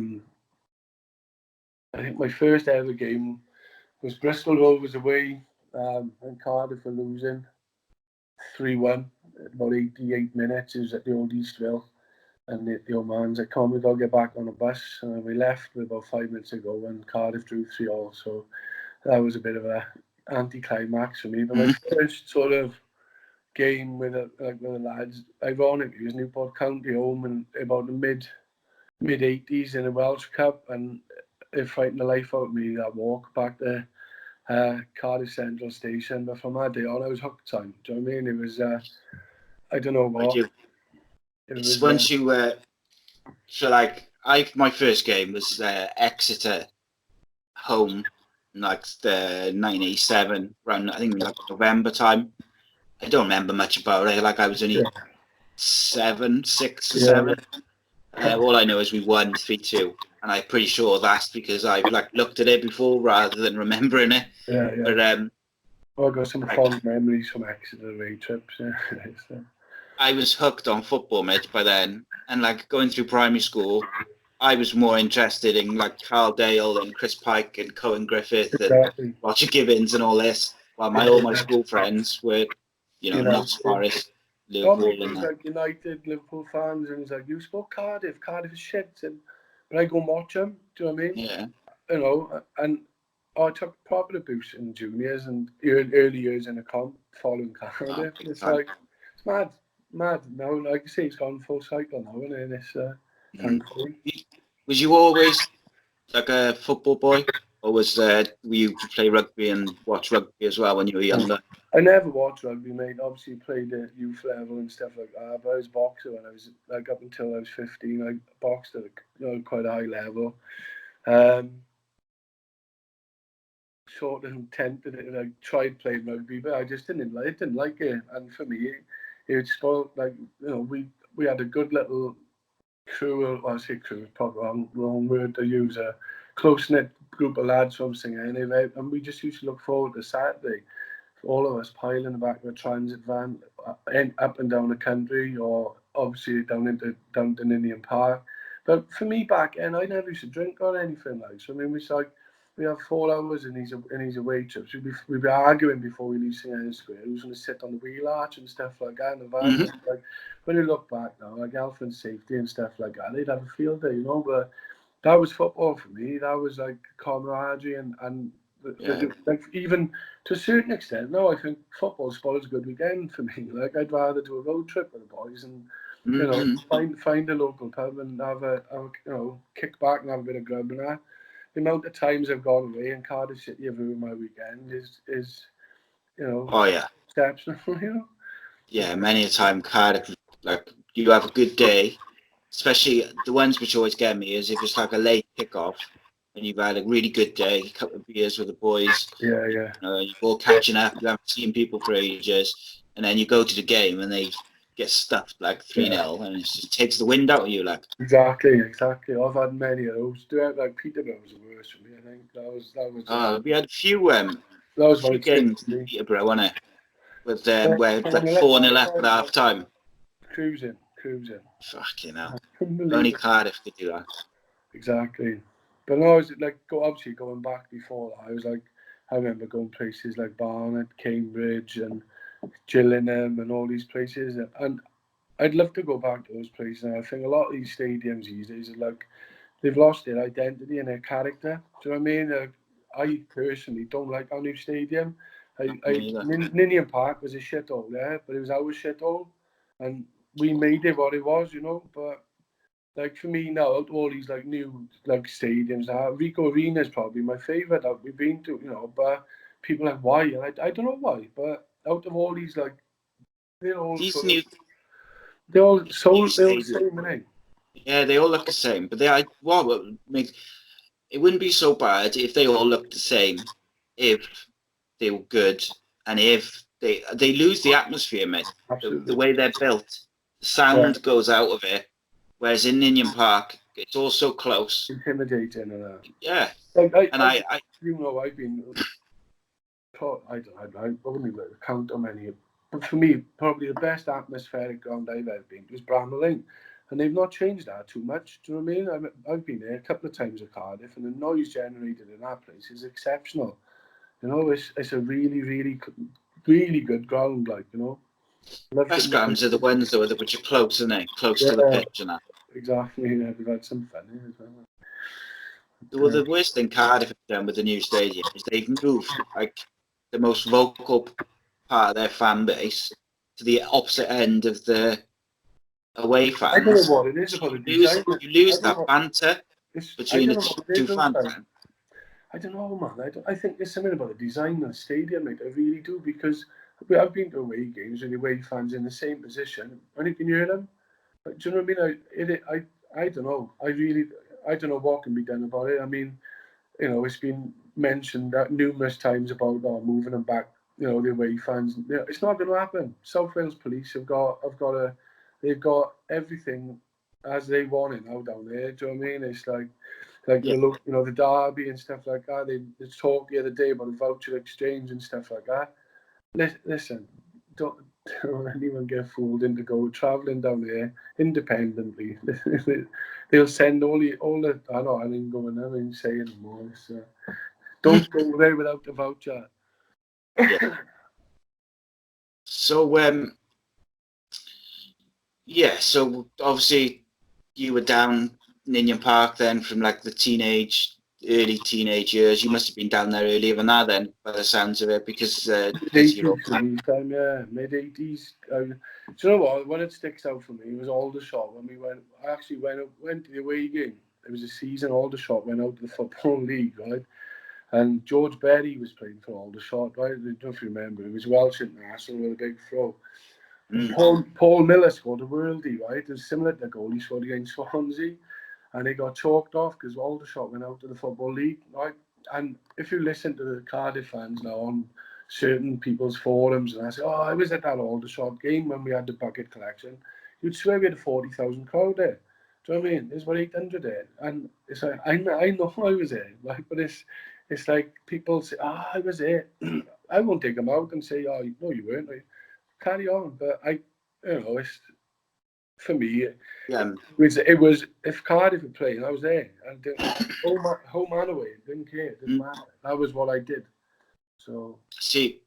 think my first ever game was Bristol Rovers away, and Cardiff were losing 3-1 at about 88 minutes. It was at the old Eastville, and the old man's like, "Come, we got to get back on the bus." And we left with about 5 minutes ago, and Cardiff drew 3-all. So that was a bit of a anti-climax for me. But my first sort of game with the lads, ironically, was Newport County home, and about the mid 80s in the Welsh Cup, and they're fighting the life out of me, that walk back there. Cardiff Central Station, but from that day on, I was hooked on. Do you know what I mean? It was, I don't know what. It was once you, so like, my first game was Exeter home, like the 1987, around, I think, like November time. I don't remember much about it. Like, I was only 6 or 7. All I know is we won 3-2. And I'm pretty sure that's because I've like looked at it before rather than remembering it. Yeah. But I got some fond memories from Exeter away trips. Yeah. I was hooked on football, mate, by then. And like going through primary school, I was more interested in like Carl Dale and Chris Pike and Cohen Griffith and Roger Gibbons and all this. While all my school friends were, Notts Forest, Liverpool, and like United, Liverpool fans, and he's like, "You spoke Cardiff. Cardiff is shit." But I go and watch them. Do you know what I mean? Yeah. You know, and I took proper abuse in juniors and early years in the comp following Cardiff. And it's like, it's mad. Now, like you say, it's gone full cycle now, and it's thankfully. Was you always like a football boy, or were you play rugby and watch rugby as well when you were younger? I never watched rugby, mate. Obviously, played at youth level and stuff like that. But I was a boxer when I was like up until I was 15. I boxed at quite a high level. Sort of tempted it, and I tried playing rugby, but I just didn't like it. And for me, it spoiled. Like, we had a good little crew, well, I say crew, probably wrong word to use, a close-knit group of lads from Sing anyway, and we just used to look forward to Saturday, all of us piling the back of a transit van up and down the country, or obviously down to Ninian Park. But for me back then, I never used to drink or anything like. So I mean, we have 4 hours in these away trips. We'd be arguing before we leave St Square who's going to sit on the wheel arch and stuff like that in the van. Mm-hmm. Like when you look back now, like health and safety and stuff like that, they'd have a field day, you know. But that was football for me. That was like camaraderie and like even to a certain extent. No, I think football spoils a good weekend for me. Like I'd rather do a road trip with the boys and you know find a local pub and have a kick back and have a bit of grub and that. The amount of times I've gone away in Cardiff City over my weekend is you know exceptional. You know. Yeah, many a time Cardiff, like you have a good day. Especially the ones which always get me is if it's like a late kickoff and you've had a really good day, a couple of beers with the boys, Yeah. you're all catching up, you haven't seen people for ages, and then you go to the game and they get stuffed like 3-0 and it just takes the wind out of you. Like Exactly. I've had many of those. Like Peterborough was the worst for me. I think that was. we had a few games in Peterborough, wasn't it? With where it's like 4-0 after half time. Cruising. Fucking hell. Only Cardiff could do that. Exactly. But no, I was like, obviously going back before that, I remember going places like Barnet, Cambridge, and Gillingham, and all these places. And I'd love to go back to those places. And I think a lot of these stadiums these days are like, they've lost their identity and their character. Do you know what I mean? I personally don't like our new stadium. Ninian Park was a shithole there, but it was our shithole. And we made it what it was, you know. But like for me now, out of all these like new like stadiums, Rico Arena is probably my favourite that we've been to, you know. But people are like, why? And I don't know why. But out of all these, like, they're all the same, innit? Yeah, they all look the same, but it wouldn't be so bad if they all looked the same, if they were good, and if they lose the atmosphere, mate. The way they're built, the sound goes out of it. Whereas in Ninian Park, it's all so close. Intimidating and that. Yeah. Like you know, I've been. I wouldn't even count how many. But for me, probably the best atmospheric ground I've ever been was Bramall Lane. And they've not changed that too much. Do you know what I mean? I've been there a couple of times at Cardiff, and the noise generated in that place is exceptional. You know, it's a really, really, really good ground, like, you know. Best grounds are the ones though which are close, isn't it? Close to the pitch and that. Exactly. Yeah, we've had some fun here as well. Well, the worst thing Cardiff have done with the new stadium is they've moved like the most vocal part of their fan base to the opposite end of the away fans. I don't know what it is about the design. You lose that banter between the two fans. I don't know, man. I think there's something about the design of the stadium, mate. I really do, because I've been to away games with the away fans in the same position, and you can hear them. But do you know what I mean? I don't know. I don't know what can be done about it. I mean, you know, it's been mentioned that numerous times about moving them back. You know, the away fans. You know, it's not going to happen. South Wales Police they've got everything as they want it now down there. Do you know what I mean? It's like the derby and stuff like that. They talked the other day about a voucher exchange and stuff like that. Listen, don't anyone get fooled into travelling down there independently. They'll send all the. I know I didn't go in there and say anymore. So don't go there without the voucher. Yeah. So so obviously you were down Ninian Park then from like the early teenage years. You must have been down there earlier than that then, by the sounds of it, because mid-80s. Do you know what? When it sticks out for me was Aldershot. When I actually went to the away game. It was a season Aldershot went out to the Football League, right? And George Berry was playing for Aldershot, right? I don't know if you remember. He was Welsh international with a big throw. Paul Miller scored a worldie, right? It was similar to the goal he scored against Swansea. And they got chalked off because Aldershot went out to the Football League, right? And if you listen to the Cardiff fans now on certain people's forums, and I say, I was at that Aldershot game when we had the bucket collection. you'd swear we had a 40,000 crowd there. Do you know what I mean? There's about 800 there, and it's like I know I was there, like, but it's like people say, I was there. I won't take them out and say, oh, no, you weren't. Like, carry on, but it's for me. Yeah. It was if Cardiff were playing, I was there. And home and away, didn't care, didn't matter. That was what I did. So see,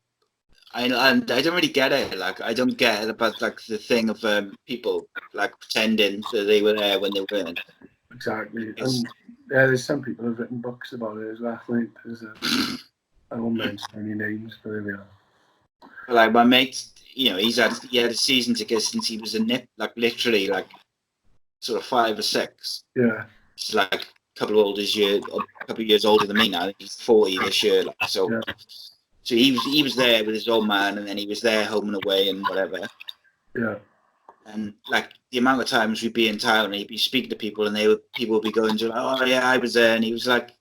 I don't really get it. Like, I don't get it about like the thing of people like pretending that they were there when they weren't. exactly, and there's some people who've written books about it as well. Like, I won't mention any names, but there we are. Like my mate, he had a season ticket since he was a nip, like literally like sort of 5 or 6. Yeah. He's like a couple of years older than me now. He's 40 this year, like, so. Yeah. So he was there with his old man, and then he was there home and away and whatever. Yeah. And like the amount of times we'd be in town, and he'd be speaking to people, and people would be going to, oh yeah, I was there, and he was like,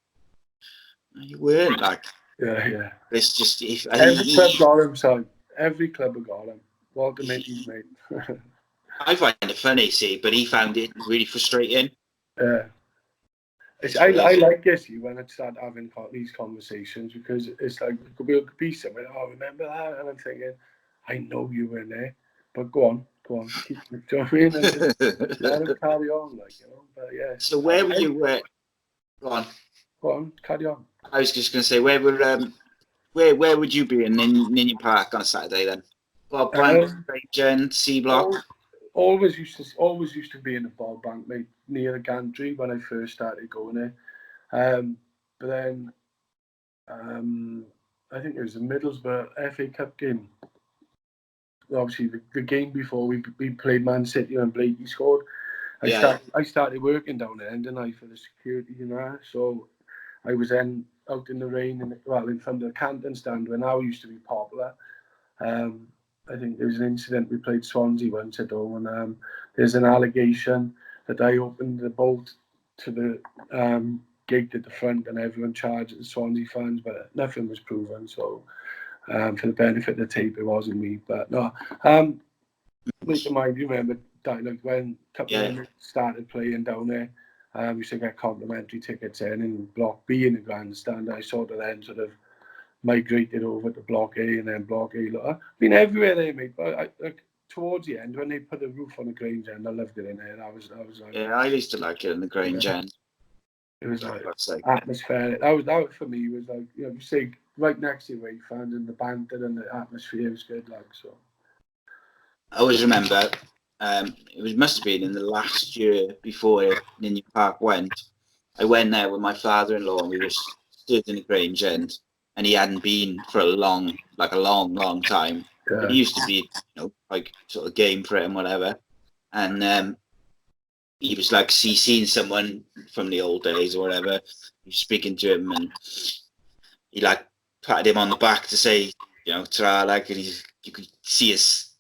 no, you weren't, like. Yeah. It's just Every club got him, son. Every club got him. Walter Mitty's mate. I find it funny, see, but he found it really frustrating. Yeah. I like this when I start having these conversations, because it's like it could be something. Oh, remember that? And I'm thinking, I know you were there, but go on, keep. Do you know what I mean? And just let him carry on, like, But yeah. So where were you? Go on. Go on, carry on. I was just going to say, where would you be in Ninian Park on a Saturday then? Bob Bank, Gen, C Block. Always used to be in the Bob Bank, mate, near the gantry when I first started going there. But then I think it was the Middlesbrough FA Cup game. Obviously, the game before we played Man City and Blakey scored. I started working down there, didn't I, for the security, So I was then out in the rain in front of the Canton stand when I used to be popular. I think there was an incident. We played Swansea once at home, and there's an allegation that I opened the bolt to the gate at the front, and everyone charged the Swansea fans, but nothing was proven. So, for the benefit of the tape, it wasn't me. But no, make mind, you remember that, like, when a couple of them started playing down there, we used to get complimentary tickets in Block B in the grandstand. I sort of migrated over to Block A, and then Block A. I've been everywhere there, mate. But towards the end, when they put the roof on the Grange End, I loved it in there. I was like, yeah, I used to like it in the Grange End. It was like atmospheric. That for me was like, you say right next to your Away fans, and the banter and the atmosphere was good. Like, so. I always remember, must have been in the last year before Ninian Park went. I went there with my father-in-law, and we were stood in the Grange End. And he hadn't been for a long time. Yeah. But he used to be, like sort of game for it and whatever. And he was like seeing someone from the old days or whatever. He was speaking to him, and he like patted him on the back to say, ta-ra, like, and you could see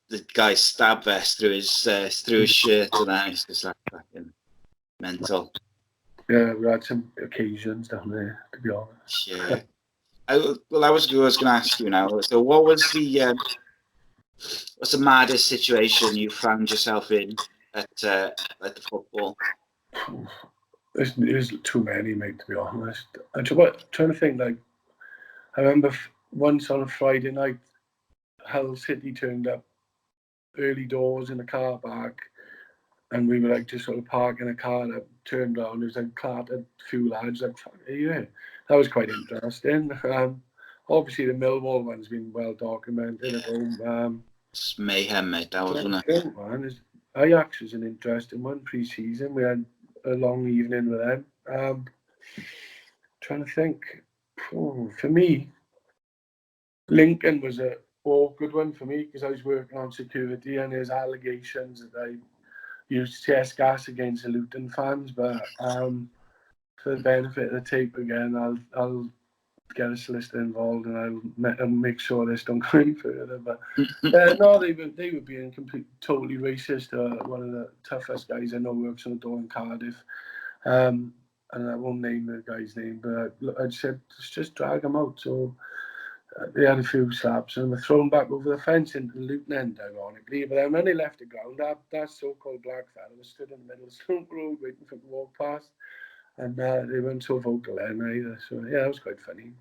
the guy's stab vest through his shirt, and that. It's just like fucking mental. Yeah, we had some occasions down there, to be honest. Yeah. I was going to ask you now. So, what was what's the maddest situation you found yourself in at the football? There's too many, mate. To be honest, I'm trying to think. Like, I remember once on a Friday night, Hull City turned up early doors in the car park, and we were like just sort of parking a car that turned around. It was like clattered few lads. Like, yeah, that was quite interesting. Obviously, the Millwall one's been well documented at home. It's mayhem, mate. That wasn't it? Man, Ajax was an interesting one pre-season. We had a long evening with them. Trying to think. For me, Lincoln was a good one for me, because I was working on security, and there's allegations that I used tear gas against the Luton fans. But for the benefit of the tape again, I'll get a solicitor involved, and I'll make sure this don't go any further. But no, they were being totally racist. One of the toughest guys I know works on a door in Cardiff, and I won't name the guy's name, but I said, let's just drag him out. So they had a few slaps and were thrown back over the fence into the Luton end, ironically. But then when they left the ground, that so-called black fella was stood in the middle of the Stoke Road waiting for them to walk past. And they weren't so vocal then either. So, yeah, that was quite funny.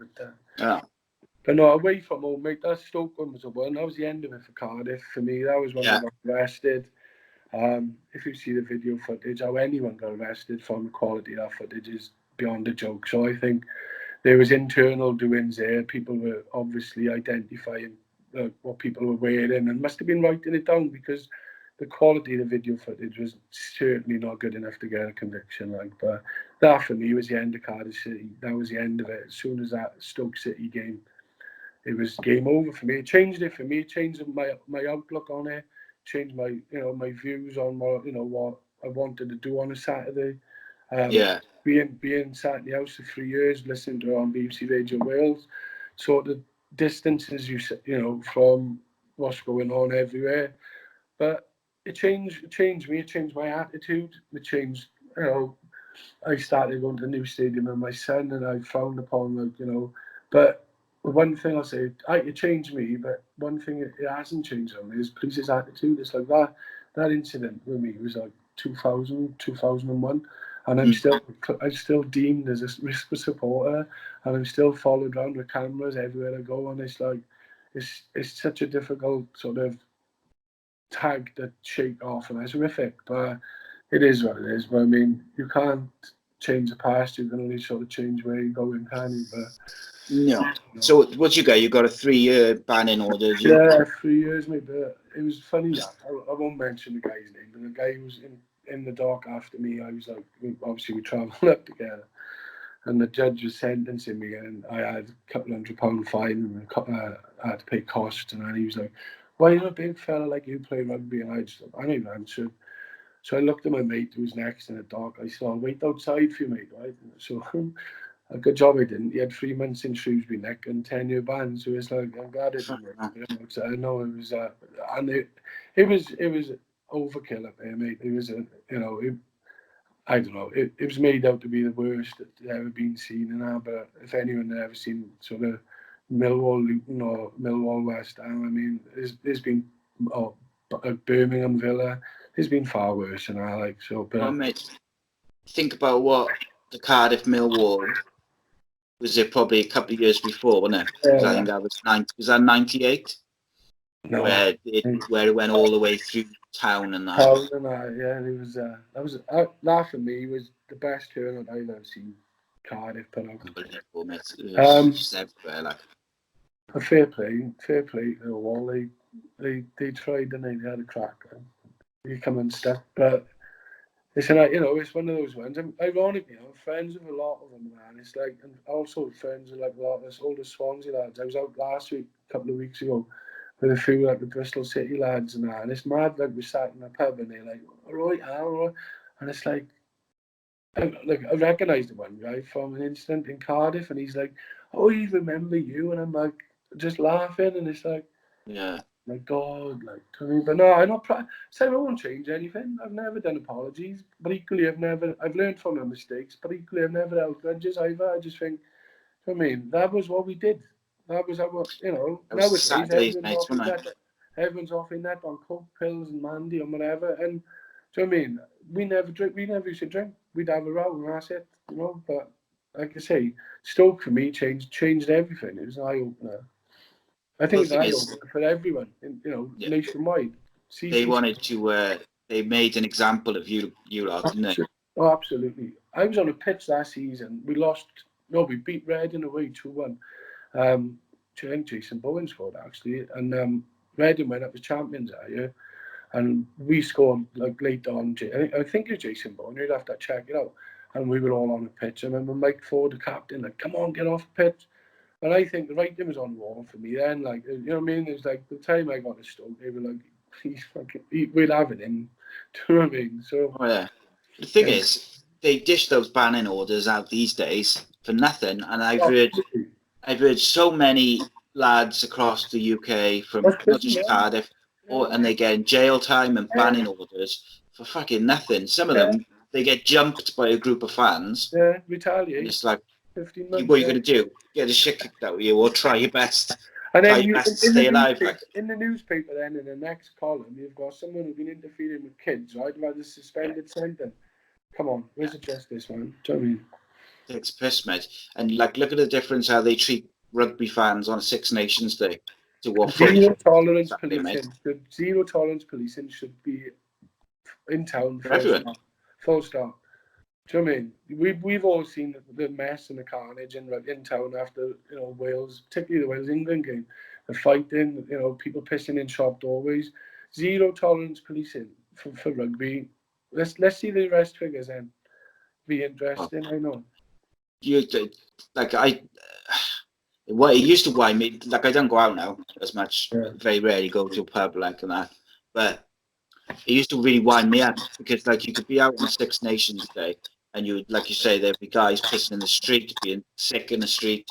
But no, away from home, mate, that Stoke one was the one. That was the end of it for Cardiff. For me, that was when I got arrested. If you see the video footage, how anyone got arrested from the quality of that footage is beyond a joke. So I think there was internal doings there. People were obviously identifying what people were wearing and must have been writing it down, because the quality of the video footage was certainly not good enough to get a conviction. But that for me was the end of Cardiff City. That was the end of it. As soon as that Stoke City game, it was game over for me. It changed it for me. It changed my outlook on it. Changed my my views on what I wanted to do on a Saturday. Being sat in the house for 3 years listening to it on BBC Radio Wales, sort of distances you from what's going on everywhere. But it changed me. It changed my attitude. It changed. I started going to the new stadium with my son, and I frowned upon But one thing I'll say, it changed me. But one thing it hasn't changed on me is police's attitude. It's like that incident with me was like 2000, 2001. And I'm still deemed as a risk supporter, and I'm still followed around with cameras everywhere I go. And it's like, it's such a difficult sort of tag to shake off, and it's horrific. But it is what it is. But I mean, you can't change the past. You can only sort of change where you're going, can you? But no. So what you got? You got a 3-year banning order. Yeah, 3 years, mate. But it was funny that I won't mention the guy's name, but the guy who was in the dock after me, I was like, obviously we travelled up together, and the judge was sentencing me, and I had a couple £100 fine, and I had to pay costs, and he was like, "Why you a big fella like you play rugby?" And I didn't even answer. So I looked at my mate who was next in the dock. I said, "I'll wait outside for you, mate." Right? So a good job I didn't. He had 3 months in Shrewsbury Neck and 10-year ban. So it's like, I'm glad it didn't work. So I know it was, and it was overkill up there, mate. It was I don't know. It was made out to be the worst that's ever been seen in that. But if anyone had ever seen sort of Millwall Luton or Millwall West Ham, I mean, there's been Birmingham Villa. There's been far worse than that. Like so. But mate, think about what the Cardiff Millwall was it probably a couple of years before, wasn't it? Because I think that was that 98? No, where it went all the way through town and that. It was that for me was the best tournament I've ever seen Cardiff put out. Unbelievable, mate. It was just everywhere, like. A fair play to the wall. They tried, and they had a crack. They come unstuck, but it's it's one of those ones. And ironically, I'm friends with a lot of them, man. It's like, and also friends with like a lot of us older Swansea lads. I was out last week, a couple of weeks ago, with a few like the Bristol City lads and that. And it's mad, like we sat in a pub and they're like, all right. And it's like I recognised the one guy from an incident in Cardiff, and he's like, "Oh, you remember you?" And I'm like, just laughing, and it's like, yeah, my God, like, I mean, but no, I'm not. So I won't change anything. I've never done apologies, but equally, I've learned from my mistakes, but equally, I've never held grudges either. I just think, I mean, that was what we did. That was our, nowadays everyone's off in that on coke, pills, and Mandy and whatever. And do you know what I mean? We never drink. We never used to drink. We'd have a row and that's it, But like I say, Stoke for me changed everything. It was an eye opener. I think it's an eye opener for everyone, nationwide. They wanted to. They made an example of you lot, didn't they? Oh, absolutely. I was on a pitch last season. We lost. No, we beat Reading away 2-1. I think Jason Bowen scored actually, and Reading went up as champions that year, and we scored like late on. I think it was Jason Bowen. You'd have to check it out. And we were all on the pitch. I remember Mike Ford, the captain, like, "Come on, get off the pitch." And I think the writing was on the wall for me then. Like, you know what I mean? It was like the time I got to Stoke, they were like, we'll have it in. Do you know what I mean? So, the thing is, they dish those banning orders out these days for nothing. And I've heard so many lads across the UK from not just Cardiff, and they get in jail time and banning orders for fucking nothing. Some of them, they get jumped by a group of fans. Yeah, retaliate. It's like, 15 months. What are you going to do? Get the shit kicked out of you, or try your best? And Try then your best to stay alive. In the newspaper, then in the next column, you've got someone who's been interfering with kids, right? About the suspended sentence. Come on, where's the justice, man? Do you know what I mean? Takes a piss, mate. And look at the difference how they treat rugby fans on a Six Nations Day to what Zero tolerance exactly, policing. Zero tolerance policing should be in town. For everyone. Full stop. Do you know what I mean? We've all seen the mess and the carnage in town after Wales, particularly the Wales England game, the fighting, people pissing in shop doorways. Zero tolerance policing for rugby. Let's see the arrest figures then. Be interesting. I know. What it used to wind me, like I don't go out now as much. Yeah. Very rarely go to a pub like that, but it used to really wind me up because like you could be out on Six Nations Day and you, like you say, there'd be guys pissing in the street, being sick in the street,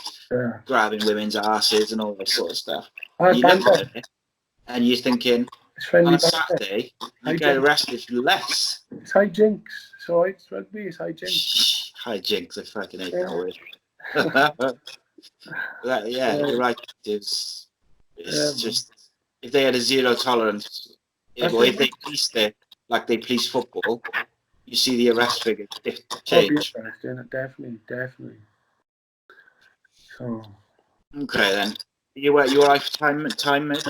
grabbing women's asses and all that sort of stuff. And you look at it and you're thinking, on a Saturday, you get arrested for less. It's hijinks. So it's rugby, it's hijinks. Hijinks, I fucking hate that word. You're right. It's just, if they had a zero tolerance, if they policed it like they police football, you see the arrest figure change. Definitely. So. Okay then. You all right for time, mate?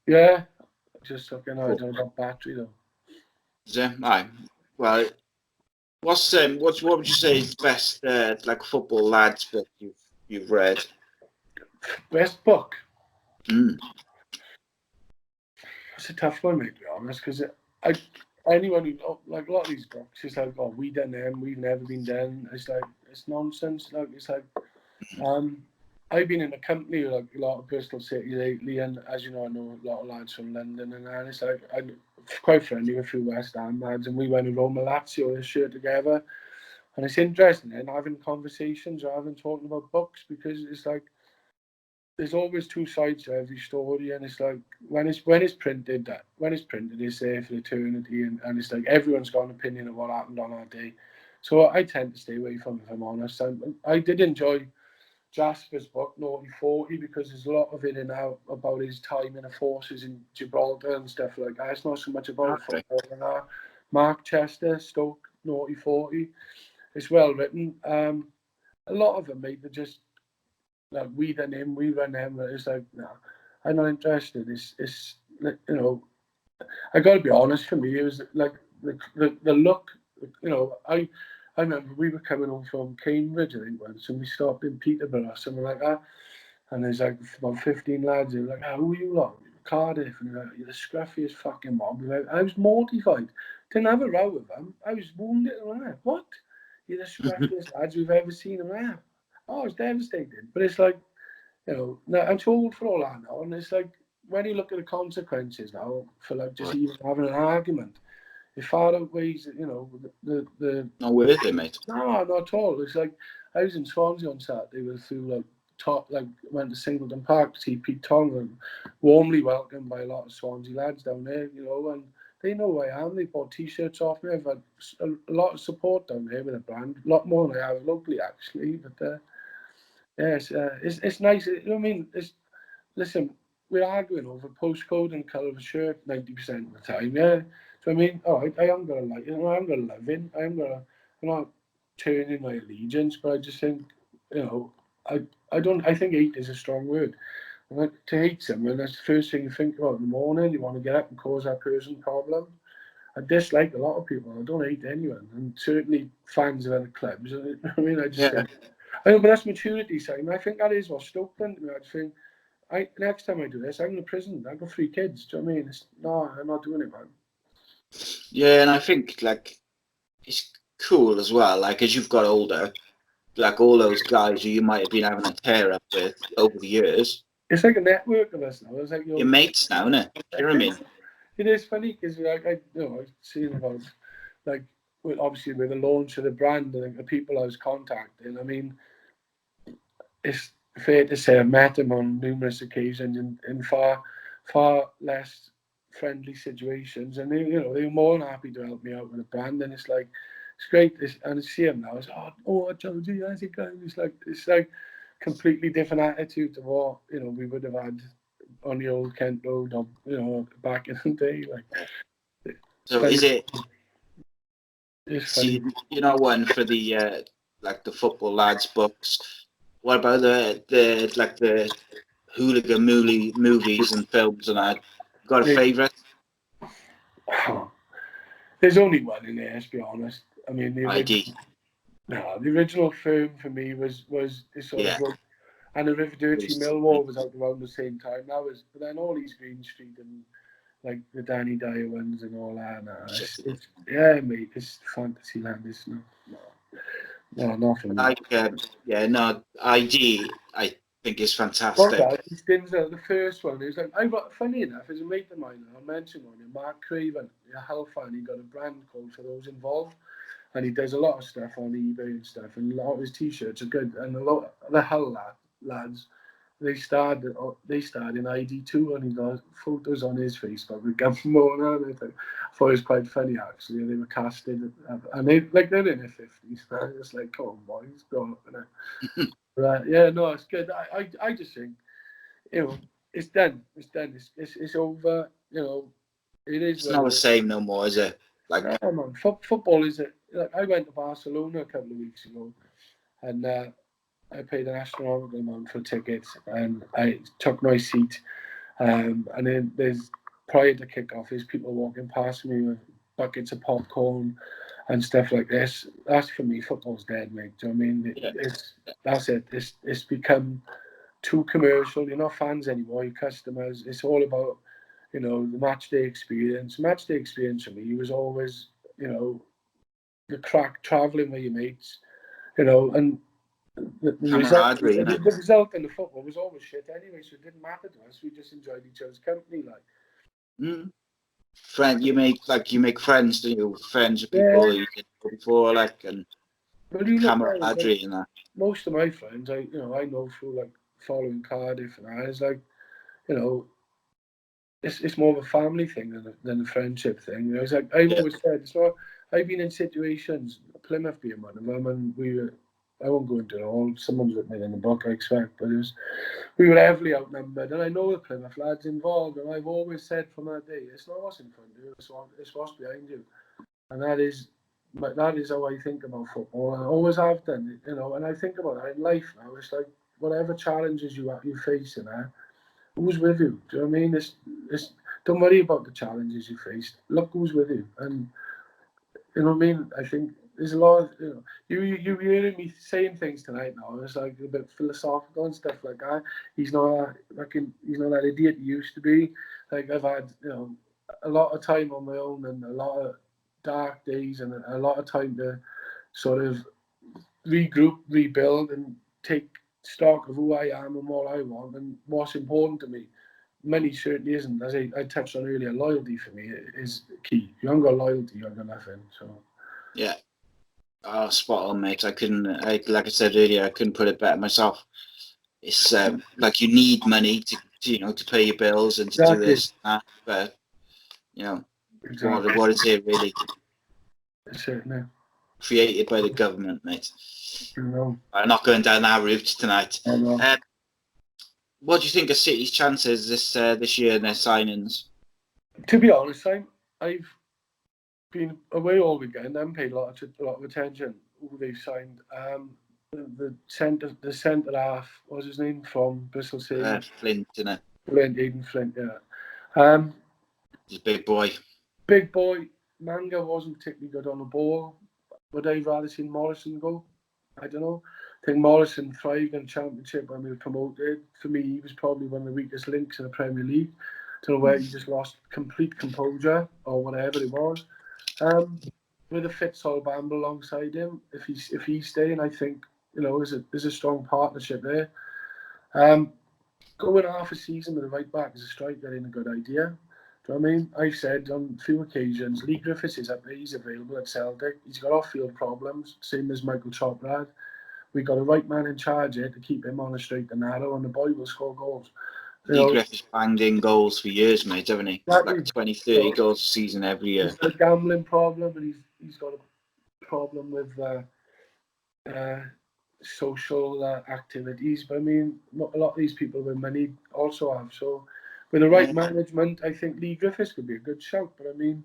Yeah. Just looking out about battery though. Yeah, right. Well, what would you say is the best like football lads book you've read? Best book? Mm. It's a tough one, mate, to be honest, because anyone who, like a lot of these books, it's like, we done them, we've never been done. It's like, it's nonsense. Like, it's like, I've been in a company with like a lot of Bristol City lately, and as you know, I know a lot of lads from London, and it's like, I'm quite friendly with a few West Ham lads, and we went to Roma Lazio this year together, and it's interesting, and having conversations rather than talking about books, because it's like, there's always two sides to every story, and it's like when it's printed, it's there for eternity, and it's like everyone's got an opinion of what happened on that day. So I tend to stay away from it, if I'm honest. I did enjoy Jasper's book, Naughty 40, because there's a lot of it in now about his time in the forces in Gibraltar and stuff like that. It's not so much about football and that. Mark Chester, Stoke, Naughty 40. It's well written. A lot of them, mate, they're just like, we done him, we run him. It's like, no, I'm not interested. It's I got to be honest. For me, it was like the look. I remember we were coming home from Cambridge, I think, once, and we stopped in Peterborough, something like that. And there's like about 15 lads who were like, who are you lot? Cardiff. And they're like, you're the scruffiest fucking mob. I was mortified. Didn't have a row with them. I was wounded. Like, what? You're the scruffiest lads we've ever seen them there. Oh, it's devastating. But it's like, now I'm too old for all that now. And it's like, when you look at the consequences now for like just even having an argument, it far outweighs, the Not worth it, mate. No, not at all. It's like, I was in Swansea on Saturday with went to Singleton Park to see Pete Tong, and warmly welcomed by a lot of Swansea lads down there, and they know who I am. They bought T-shirts off me. I've had a lot of support down there with the brand, a lot more than I have locally, actually. But it's nice. You know what I mean? Listen, we're arguing over postcode and colour of a shirt 90% of the time. Yeah, so I mean, I am gonna like it. I'm gonna love it. I'm not turning my allegiance, but I just think, I don't. I think hate is a strong word. Like, to hate someone, that's the first thing you think about in the morning. You want to get up and cause that person problems. I dislike a lot of people. I don't hate anyone, and certainly fans of other clubs. I mean, I just think, but that's maturity, Simon. I think that is what Stoke done to me. I just think, next time I do this, I'm in the prison. I've got 3 kids. Do you know what I mean? No, I'm not doing it, man. Yeah, and I think like it's cool as well. Like as you've got older, like all those guys who you might have been having a tear up with over the years. It's like a network of us now. It's like your mates now, isn't it? You know what I mean? It is funny because I've seen about obviously with the launch of the brand and the people I was contacting. I mean, it's fair to say I met them on numerous occasions in far less friendly situations, and they were more than happy to help me out with the brand. And it's like It's great. And I see him now. It's Jonesy, how's it going? It's like completely different attitude to what we would have had on the old Kent Road, or back in the day. Like, so is it? It's See, funny. one for the like the football lads books. What about the hooligan movies and films and that? Got a favourite? There's only one in there, to be honest. I mean, ID. the original film for me was sort of good. And the River Dirty Millwall was out around the same time. But then all these Green Street and like the Danny Dyer ones and all that. Mate, it's fantasy land, isn't it? No, nothing. Like, ID. I think is fantastic. The first one. It was like funny enough, as a mate of mine, I'll mention one, Mark Craven, a Hull fan. He got a brand called For Those Involved, and he does a lot of stuff on eBay and stuff, and a lot of his t-shirts are good. And a lot of the Hull lads, they starred in ID2, and he got photos on his Facebook with Gummo, and I thought it was quite funny actually. They were casted, and they're in their 50s. It's like, come on, boys, go up. Right, yeah, no, it's good. I just think, it's done. It's done. It's over. It is. It's not the same no more, is it? Like, no, man, football is it. Like, I went to Barcelona a couple of weeks ago, and I paid an astronomical amount for tickets, and I took my seat. And then prior to kick-off, there's people walking past me with buckets of popcorn and stuff like this. That's, for me, football's dead, mate. Do you know what I mean? That's it. It's become too commercial. You're not fans anymore. You're customers. It's all about, the match day experience. Match day experience for me was always, the crack, travelling with your mates, and the result in the football was always shit anyway, so it didn't matter to us. We just enjoyed each other's company, like. Friend, you make friends, do you? Friends with people you did before, like, and camaraderie and that. Most of my friends, I know through like following Cardiff and that. It's like, it's more of a family thing than a friendship thing. It's like I've always said. It's not. I've been in situations, Plymouth being one of them, and I won't go into it all. Someone's written it in the book, I expect, but we were heavily outnumbered, and I know the Plymouth lads involved, and I've always said from that day, it's not what's in front of you, it's what's behind you, and that is how I think about football, and I always have done, and I think about it in life now. It's like whatever challenges you face in there, who's with you? Do you know what I mean? It's don't worry about the challenges you face. Look who's with you, and you know what I mean. I think there's a lot of you hearing me saying things tonight now. It's like a bit philosophical and stuff like that. He's not that idiot he used to be. Like, I've had a lot of time on my own and a lot of dark days and a lot of time to sort of regroup, rebuild, and take stock of who I am and what I want and what's important to me. Money certainly isn't. As I touched on earlier, loyalty for me is key. If you haven't got loyalty, you haven't got nothing. So yeah. Oh, spot on, mate. Like I said earlier, I couldn't put it better myself. It's like you need money to pay your bills and to do this, but what is it really? Certainly. Created by the government, mate. I'm not going down that route tonight. What do you think of City's chances this year in their signings? To be honest, I've been away all weekend. I haven't paid a lot of attention who they've signed. The centre half, what's his name, from Bristol City? Flint, isn't it? Aidan Flint, yeah. He's a big boy. Big boy. Manga wasn't particularly good on the ball. Would I rather seen Morrison go? I don't know. I think Morrison thrived in the Championship when we were promoted. For me, he was probably one of the weakest links in the Premier League. I don't know where he just lost complete composure or whatever it was. With a fit Sol Bamble alongside him, if he's staying, I think there's a strong partnership there. Going half a season with a right back as a striker ain't a good idea. Do you know what I mean? I've said on a few occasions, Lee Griffiths is up there, he's available at Celtic. He's got off-field problems, same as Michael Choprad. We got a right man in charge here to keep him on the straight and narrow, and the boy will score goals. Lee Griffiths banged in goals for years, mate, haven't he? Like 20, 30 goals a season every year. He's got a gambling problem, and he's got a problem with social activities, but I mean, a lot of these people with money also have. So, with the right management, I think Lee Griffiths could be a good shout. But I mean,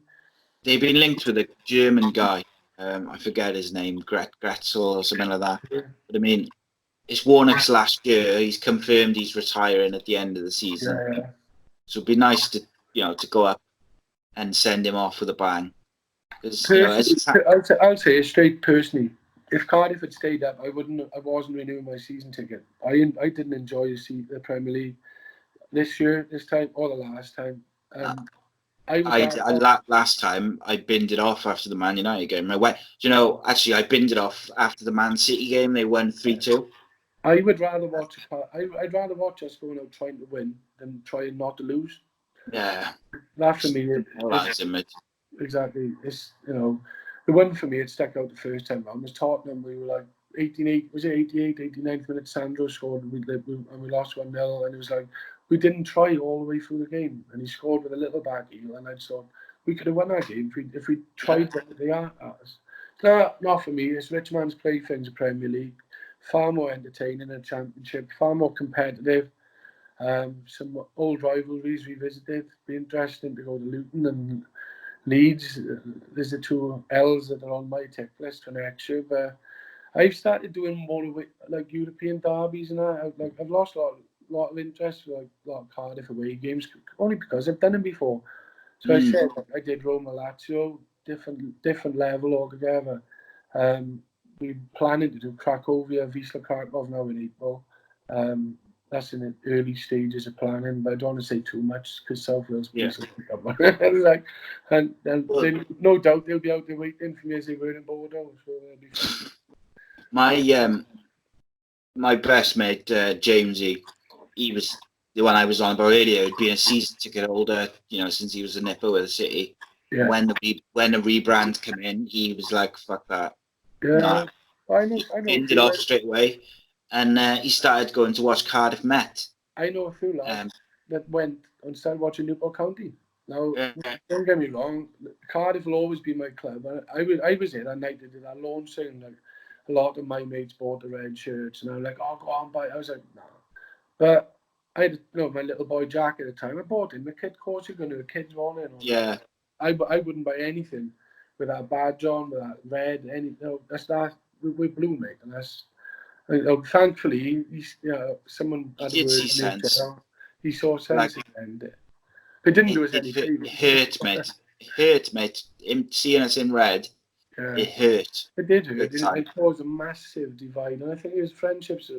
they've been linked with a German guy. I forget his name, Gretzel or something like that. yeah, But I mean, it's Warnock's last year. He's confirmed he's retiring at the end of the season. yeah. So it'd be nice to to go up and send him off with a bang. Because I'll say it straight personally. If Cardiff had stayed up, I wasn't renewing my season ticket. I didn't enjoy the Premier League this time, or the last time. Last time I binned it off after the Man United game. Actually, I binned it off after the Man City game. They won 3-2. I would rather watch I'd rather watch us going out trying to win than trying not to lose. Yeah, That for me exactly. It's the one for me. It stuck out the first time round was Tottenham. We were like 88. Was it 88? 89th minute. Sandro scored and we lost 1-0. And it was like we didn't try all the way through the game. And he scored with a little back heel. And I thought we could have won that game if we tried what they are at us. Not for me. It's rich man's playthings. The Premier League, far more entertaining than Championship, far more competitive. Some old rivalries revisited. Be interesting to go to Luton and Leeds. There's the two L's that are on my tick list for next year. But I've started doing more like European derbies and that. I've lost a lot of interest for like a lot of Cardiff away games only because I've done them before. So I said I did Roma Lazio, different level altogether. We're planning to do Cracovia, Wisla Krakow now in April. That's in the early stages of planning, but I don't want to say too much because South Wales police will pick up. And no doubt they'll be out there waiting for me as they were in Bordeaux. So they'll be fine. My best mate Jamesy, he was the one I was on about earlier. He'd been a season ticket holder, since he was a nipper with the City. Yeah. When the rebrand came in, he was like, "Fuck that." Yeah, I know. Ended off straight away, and he started going to watch Cardiff Met. I know a few lads that went and started watching Newport County. Now, don't get me wrong, Cardiff will always be my club. I was there that night. They did that launch thing. Like a lot of my mates bought the red shirts, and I was like, "Oh, go on, buy." I was like, "Nah," but I had my little boy Jack at the time. I bought him the kid course. You're going to the kids on it. Yeah. I wouldn't buy anything with that badge on, with that red. That's that. We're blue, mate, and that's. Thankfully, someone had a word in his tail. He saw sense in it. It didn't do us any favours. It hurt, mate. Him seeing us in red, it hurt. It did hurt. It caused a massive divide, and I think his friendships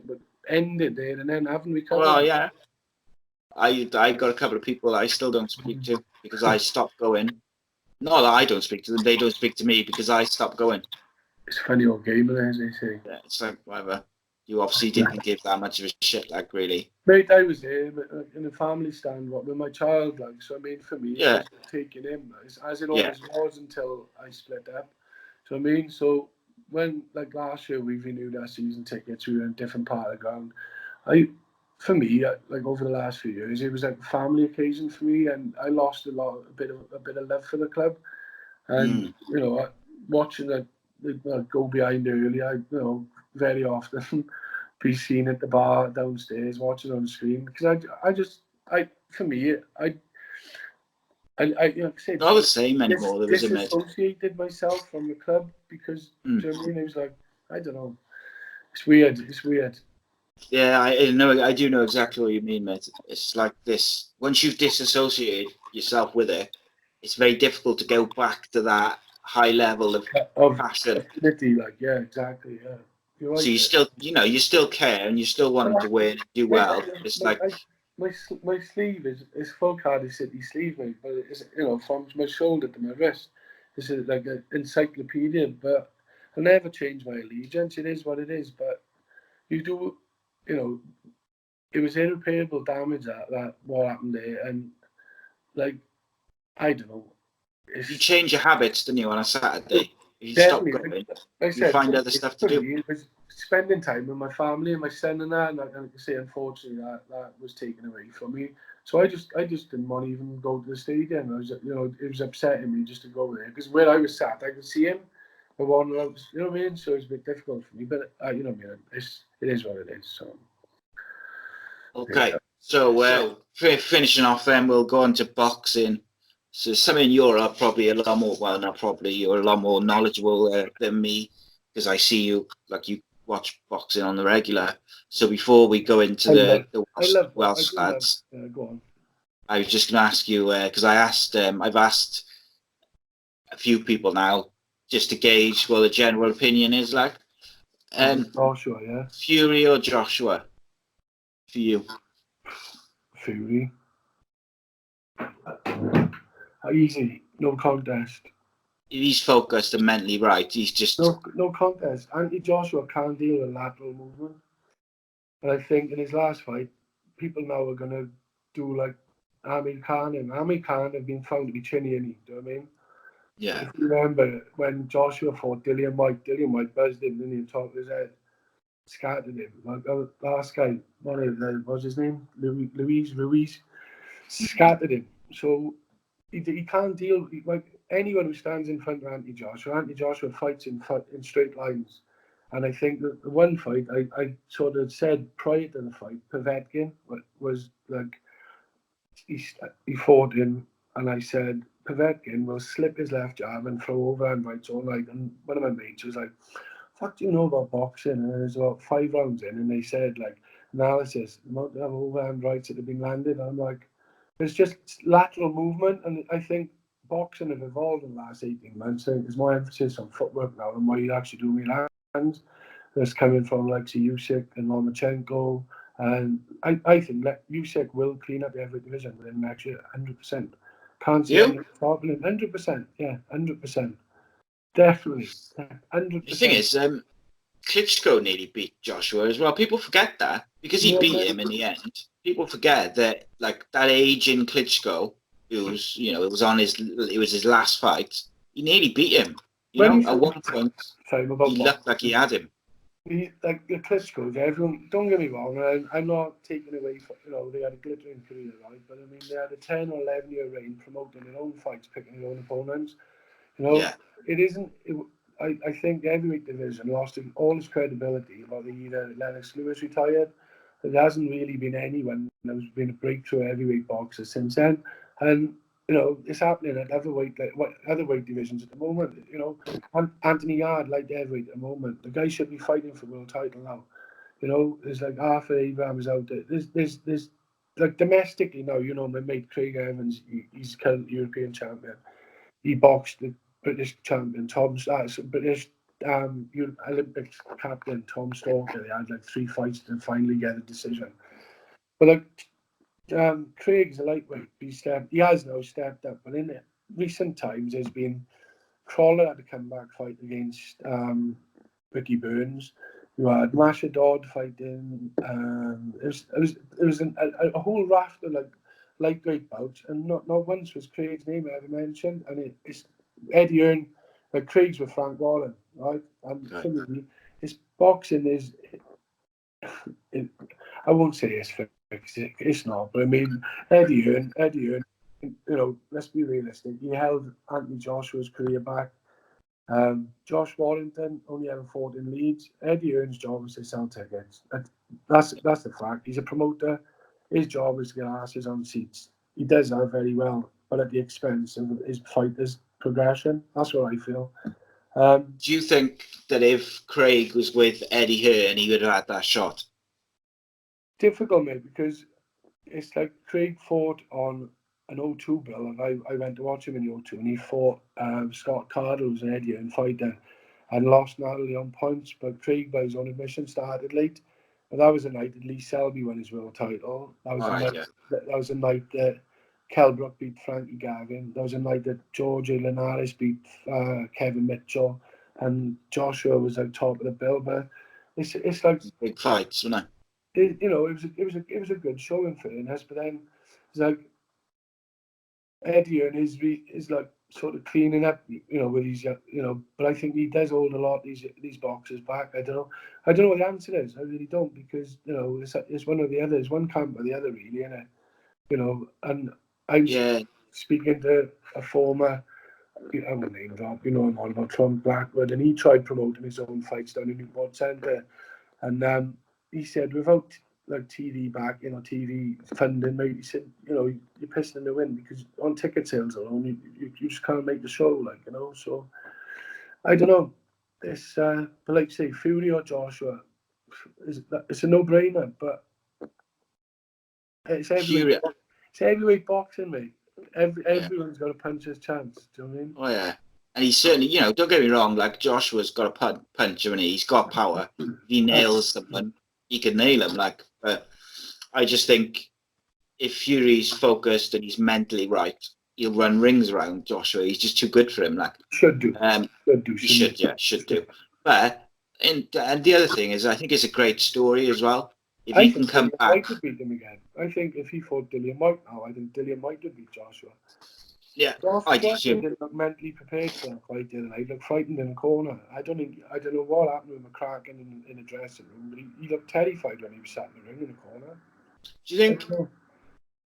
ended there, and then haven't recovered. Well, yeah. I got a couple of people I still don't speak to because I stopped going. Not that I don't speak to them; they don't speak to me because I stopped going. It's a funny old game, as they say. Yeah, it's like whatever. You obviously didn't give that much of a shit, like really. Mate, I was there in the family stand with my child, like, so I mean, for me, it was taking him as it always was until I split up. So I mean, so when like last year we renewed our season tickets, we were in a different part of the ground. For me, like over the last few years, it was like a family occasion for me, and I lost a bit of love for the club, and watching that go behind early, I very often be seen at the bar downstairs watching on the screen because I say not the same anymore. There was disassociated myself from the club because do you know what I mean? It was like I don't know. It's weird. Yeah, I do know exactly what you mean, mate. It's like this. Once you've disassociated yourself with it, it's very difficult to go back to that high level of passion. Like, yeah, exactly, yeah. You're right, so you still, you still care and you still want them to win and do well. It's like my sleeve is full Cardiff City sleeve, mate, but it's from my shoulder to my wrist. It's like an encyclopedia, but I'll never change my allegiance. It is what it is, but you do. It was irreparable damage that what happened there, and like I don't know. You change your habits, didn't you, on a Saturday? You stop going. You find other stuff to do. It was spending time with my family and my son and that, and I can say unfortunately that was taken away from me. So I just didn't want to even go to the stadium. I was it was upsetting me just to go there because where I was sat, I could see him, I want to, you know what I mean? So it's a bit difficult for me, but you know what I mean? It is what it is. So. Okay, Yeah. so finishing off then, we'll go into boxing. So something you're probably a lot more, well, not probably, you're a lot more knowledgeable than me, because I see you, like you watch boxing on the regular. So before we go into the Welsh lads, go on. I was just going to ask you, because I've asked a few people now, just to gauge what the general opinion is like. Joshua, yeah. Fury or Joshua for you? Fury. Easy, no contest. He's focused and mentally right. He's just no contest. Anthony Joshua can't deal with lateral movement, and I think in his last fight, people now are gonna do like Amir Khan, and Amir Khan have been found to be chinny, do you know what I mean? Yeah. If you remember when Joshua fought Dillian White buzzed him, didn't he, on top of his head, scattered him. Like the last guy, what's his name? Luis scattered him. So he can't deal. Like anyone who stands in front of Anthony Joshua fights in straight lines. And I think that the one fight I sort of said prior to the fight, Povetkin was like he fought him, and I said Povetkin will slip his left jab and throw overhand rights all night. And one of my mates was like, "Fuck, do you know about boxing?" And it was about 5 rounds in, and they said like analysis, the amount of overhand rights that have been landed. And I'm like, it's just lateral movement, and I think boxing have evolved in the last 18 months. I think there's more emphasis on footwork now than what you actually do with your hands. That's coming from like Usyk and Lomachenko. And I think that Usyk will clean up every division within the next year, 100%. Can't see any problem. 100%, yeah, 100%. Definitely, 100%. The thing is, Klitschko nearly beat Joshua as well. People forget that because he beat him in the end. People forget that, like that aging Klitschko, who's it was his last fight. He nearly beat him. At one point, he looked like he had him. Like the Klitschko's, everyone. Don't get me wrong. I'm not taking away from they had a glittering career, right? But I mean, they had a 10 or 11-year reign promoting their own fights, picking their own opponents. It isn't. I think the heavyweight division lost all its credibility about the year Lennox Lewis retired. There hasn't really been anyone that's been a breakthrough heavyweight boxer since then, and it's happening at other weight divisions at the moment. Anthony Yard light heavyweight at the moment. The guy should be fighting for world title now. There's like Arthur Abrams out there. There's like domestically now. My mate Craig Evans, he's current European champion. He boxed the British champion British Olympic captain Tom Stalker. They had like 3 fights to finally get a decision. But like Craig's a lightweight. He has now stepped up, but in recent times there's been Crawler had a comeback fight against Ricky Burns. You had Masha Dodd fighting. It was a whole raft of like lightweight bouts, and not once was Craig's name ever mentioned. And it's Eddie Hearn, like Craig's with Frank Warren, right? And for me, his boxing is. I won't say it's fixed. It's not, but I mean Eddie Hearn. Let's be realistic. He held Anthony Joshua's career back. Josh Warrington only ever fought in Leeds. Eddie Hearn's job was to sell tickets. That's the fact. He's a promoter. His job is to get asses on seats. He does that very well, but at the expense of his fighter's progression. That's what I feel. Do you think that if Craig was with Eddie Hearn, he would have had that shot? Difficult, mate, because it's like Craig fought on an O2 bill, and I went to watch him in the O2, and he fought Scott Cardle, who's an Eddie Hearn fighter, and lost narrowly on points. But Craig, by his own admission, started late. But that was a night that Lee Selby won his world title. That was a night that Kell Brook beat Frankie Gavin. That was a night that George Linares beat Kevin Mitchell, and Joshua was like top of the bill. But it's like big fights, wasn't it? It was a good show in fairness, but then it's like Eddie and is like sort of cleaning up, with these, but I think he does hold a lot of these boxers back. I don't know what the answer is. I really don't, because it's one or the other. It's one camp or the other, really, isn't it? And I'm speaking to a former I'm a name drop, you know, I'm on about Tom Blackwood, and he tried promoting his own fights down in Newport Centre, and he said without like TV back, you know, TV funding, mate, he said, you know, you're pissing in the wind because on ticket sales alone, you just can't make the show, like, you know. So I don't know. It's but like say Fury or Joshua, it's a no-brainer, but it's heavyweight. Fury. It's heavyweight boxing, mate. Everyone's got a puncher's chance. Do you know what I mean? Oh yeah, and he's certainly, you know, don't get me wrong. Like Joshua's got a punch, and he's got power. If he nails someone, he can nail him. Like, but I just think if Fury's focused and he's mentally right, he'll run rings around Joshua. He's just too good for him. Like, Should do. He should do. But and the other thing is, I think it's a great story as well. If he can come back, White would beat him again. I think if he fought Dillian White now, I think Dillian White would beat Joshua. yeah, Joshua didn't look mentally prepared for that fight, did he? He looked frightened in the corner. I don't know what happened with McCracken in the dressing room, but he looked terrified when he was sat in the ring in the corner. Do you think?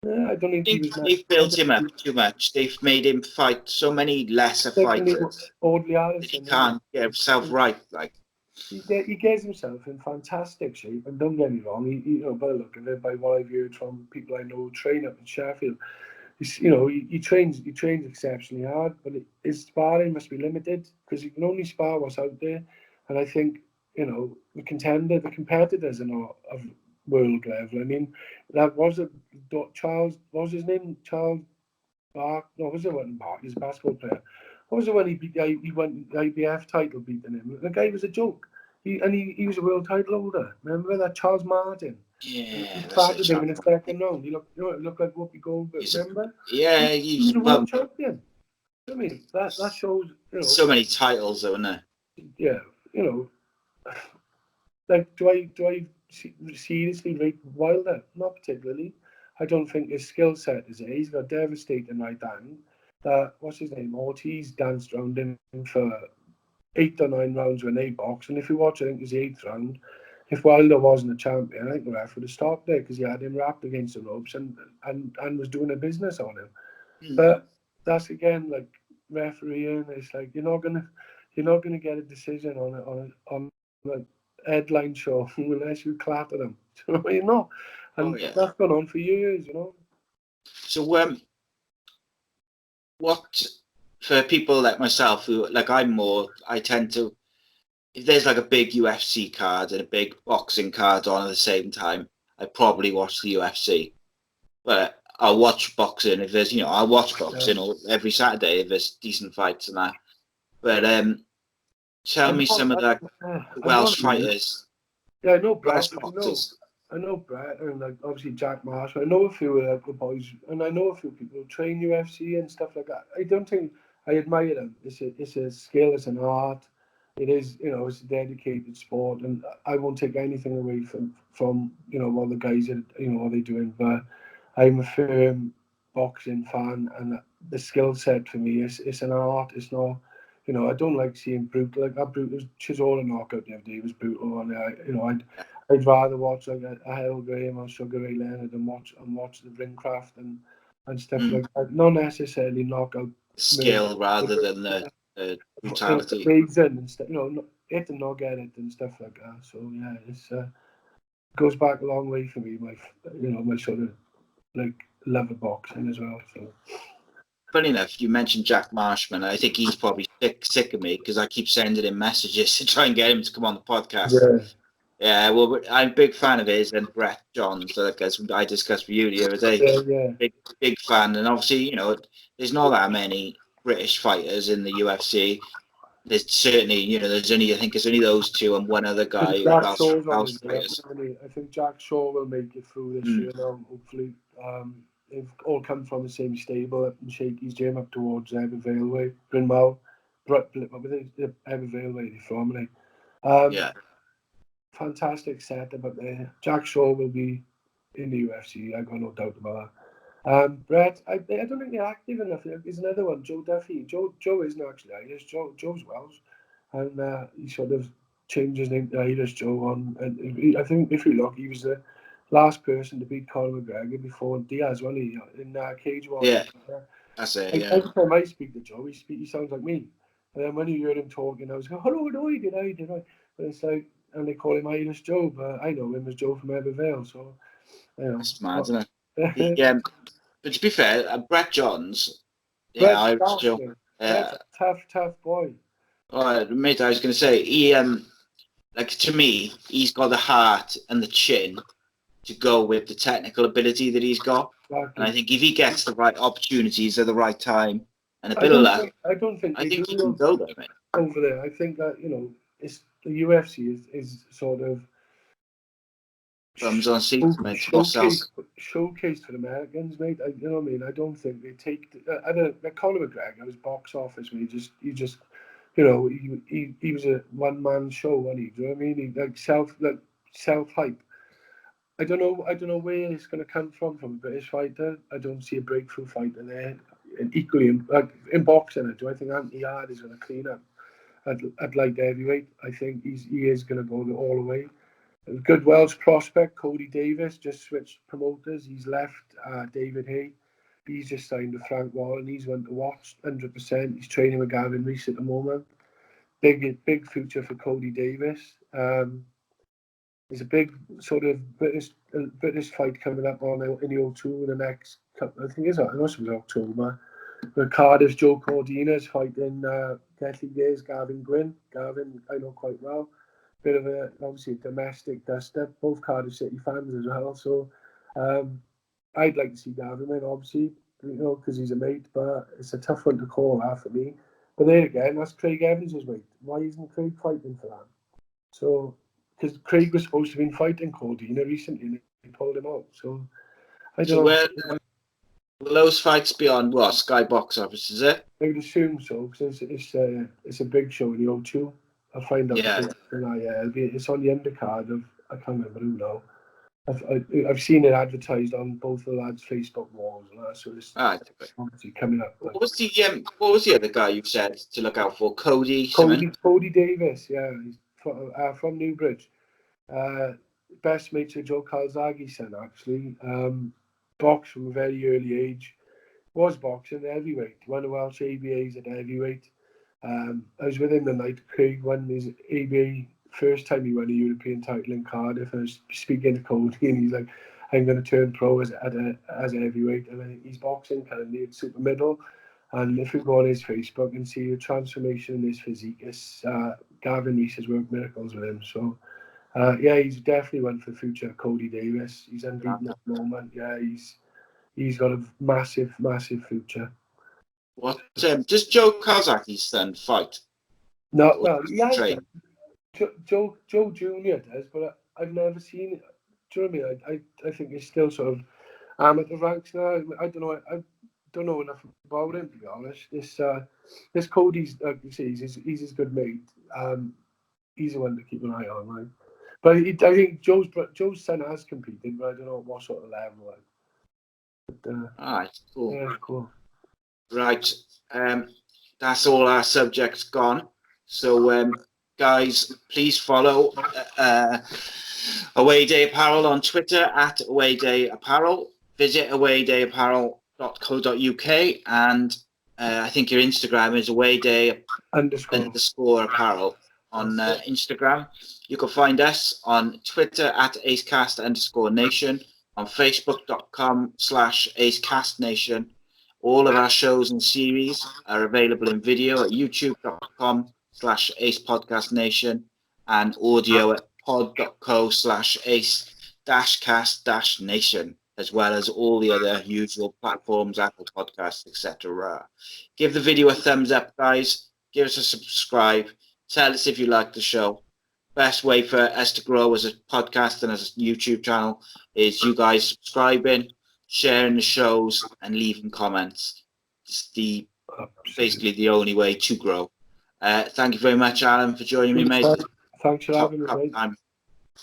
I don't think he was. They've built him up too much. They've made him fight so many lesser fighters that he can't get himself right. Like he gets himself in fantastic shape, and don't get me wrong. He you know, by the look of it, by what I've heard from people I know who train up in Sheffield, you know, he trains exceptionally hard, but his sparring must be limited because he can only spar what's out there. And I think, you know, the competitors are not of world level. I mean, that was Charles. What was his name? Charles Bark? No, was it one Bark? He's a basketball player. What was it when he won the IBF title beating him? The guy was a joke. He was a world title holder. Remember that Charles Martin? yeah, He flattered him in the second round. He looked like Whoopi Goldberg. Remember? Yeah, He's a world champion. I mean, that shows, you know. So many titles, though, isn't there? Yeah, you know. Like, do I seriously rate Wilder? Not particularly. I don't think his skill set is there. He's got devastating right hand. What's his name? Ortiz danced around him for 8 or 9 rounds when they boxed. And if you watch, I think it was the 8th round. If Wilder wasn't a champion, I think the ref would have stopped there because he had him wrapped against the ropes and was doing a business on him. But that's again like refereeing. It's like you're not gonna get a decision on a headline show unless you clatter them. You know, and that's gone on for years. You know. So what for people like myself who like I tend to, if there's like a big UFC card and a big boxing card on at the same time, I probably watch the UFC. But I'll watch boxing if there's, you know, I'll watch boxing every Saturday if there's decent fights and that. But tell me some of the Welsh fighters. Yeah, I know Brett. Welsh boxers. I know Brett and like obviously Jack Marshall. I know a few of the boys, and I know a few people who train UFC and stuff like that. I don't think I admire them. It's a skill. It's an art. It is, you know, it's a dedicated sport, and I won't take anything away from you know what the guys are, you know, what they're doing. But I'm a firm boxing fan, and the skill set for me it's an art. It's not. You know, I don't like seeing brutal like that. Brutal Chisora knockout the other day was brutal, and you know, I'd rather watch like a Harold Graham or Sugar Ray Leonard and watch the ring craft and stuff like that. Not necessarily knockout skill rather than the brutality. And stuff, you know, hit and not get it and stuff like that. So yeah, it's goes back a long way for me. My sort of like love of boxing as well. So. Funny enough, you mentioned Jack Marshman. I think he's probably sick of me because I keep sending him messages to try and get him to come on the podcast. Yeah, well, I'm a big fan of his and Brett Johns, like as I discussed with you the other day. Big fan, and obviously, you know, there's not that many British fighters in the UFC. There's certainly, you know, I think it's only those two and one other guy. I think Jack Shaw will make it through this year now, hopefully. They've all come from the same stable up in Shakey's gym up towards Abervale way, Brynmawr, Abervale way formerly. Fantastic setup up there. Jack Shaw will be in the UFC. I got no doubt about that. Brett, I don't think they're active enough. There's another one, Joe Duffy. Joe isn't actually Irish. Joe's Welsh, and he sort of changed his name to Irish Joe on. And I think if you look, he was last person to beat Conor McGregor before Diaz, wasn't he? In Cage War. Yeah, that's it. Yeah. Every time I speak to Joe, he sounds like me. And then when you hear him talking, I was going, hello, no, did I? But it's like, and they call him Irish Joe, but I know him as Joe from Evervale, so, That's mad, isn't it? But to be fair, Brett Johns, Brett's Irish tough, Joe. man. Brett's a tough boy. Mate, I was going to say, he, like, to me, he's got the heart and the chin to go with the technical ability that he's got. Exactly. And I think if he gets the right opportunities at the right time and a I bit of luck, don't think I they think do he can go there, mate. over there. I think that, it's the UFC is sort of Bums on seats, mate. showcased for Americans, mate. You know what I mean? I don't think they take. I don't. Like Conor McGregor was box office. He just, he was a one man show, wasn't he? Do you know what I mean? He self hype. I don't know where it's going to come from a British fighter. I don't see a breakthrough fighter there. And equally, in boxing, do I think Anthony Hard is going to clean up at light heavyweight? I think he is going to go all the way. Good Welsh prospect, Cody Davis, just switched promoters. He's left David Hay. He's just signed with Frank Wall, and he's one to watch 100%. He's training with Gavin Rees at the moment. Big future for Cody Davis. There's a big sort of British fight coming up in the O2 in the next couple. I think it was October. Where Cardiff's Joe Cordina's fighting Deadly Gaze Gavin Gwynn. Gavin, I know quite well. Bit of obviously a domestic duster. Both Cardiff City fans as well. So I'd like to see Gavin win, obviously, because he's a mate. But it's a tough one to call out for me. But there again, that's Craig Evans' mate. Why isn't Craig fighting for that? So, because Craig was supposed to have been fighting Cordina recently, and he pulled him out. So I don't know. Will those fights be on what, Sky Box Office, is it? I would assume so, because it's a big show in the O2. I'll find out. Yeah. It's on the undercard of, I can't remember who now. I've seen it advertised on both the lads' Facebook walls and that, so it's obviously coming up. What was the other guy you've said to look out for? Cody Davis, yeah, he's from Newbridge. Best mates with Joe Calzaghe's son, actually. Boxed from a very early age. Was boxing heavyweight. Won the Welsh ABAs at heavyweight. I was with him the night Craig won his ABA. First time he won a European title in Cardiff. I was speaking to Cody, and he's like, "I'm going to turn pro as a heavyweight." And I think he's boxing kind of near super middle. And if you go on his Facebook and see the transformation in his physique, it's Gavin Rees has worked miracles with him. So, he's definitely one for the future. Cody Davis, he's unbeaten at the moment. Yeah, he's got a massive future. What? Does Joe Calzaghe's son fight? No, well, yeah. Joe Junior does, but I've never seen it. Do you know what I mean? I think it's still sort of amateur ranks now. I don't know. I don't know enough about him, to be honest. This Cody's, like you say, he's his good mate. He's the one to keep an eye on, right? But I think Joe's son has competed, but I don't know what sort of level. But, all right, cool. Yeah, cool. Right, that's all our subjects gone. So, guys, please follow Awayday Apparel on Twitter at Awayday Apparel. Visit awaydayapparel.co.uk, and I think your Instagram is Awayday _ Apparel on Instagram. You can find us on Twitter at ACEcast _nation, on Facebook.com/ACEcastNation. All of our shows and series are available in video at youtube.com/AcePodcastNation and audio at pod.co/ace-cast-nation, as well as all the other usual platforms, Apple Podcasts, etc. Give the video a thumbs up, guys. Give us a subscribe. Tell us if you like the show. Best way for us to grow as a podcast and as a YouTube channel is you guys subscribing, sharing the shows, and leaving comments. It's basically the only way to grow. Thank you very much, Alan, for joining me, mate. Thanks for having me, mate.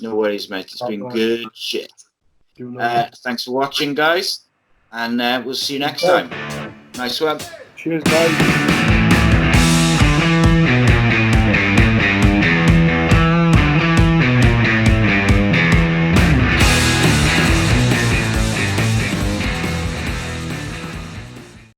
No worries, mate. It's been good shit. Thanks for watching, guys, and we'll see you next time. Nice one. Cheers, guys.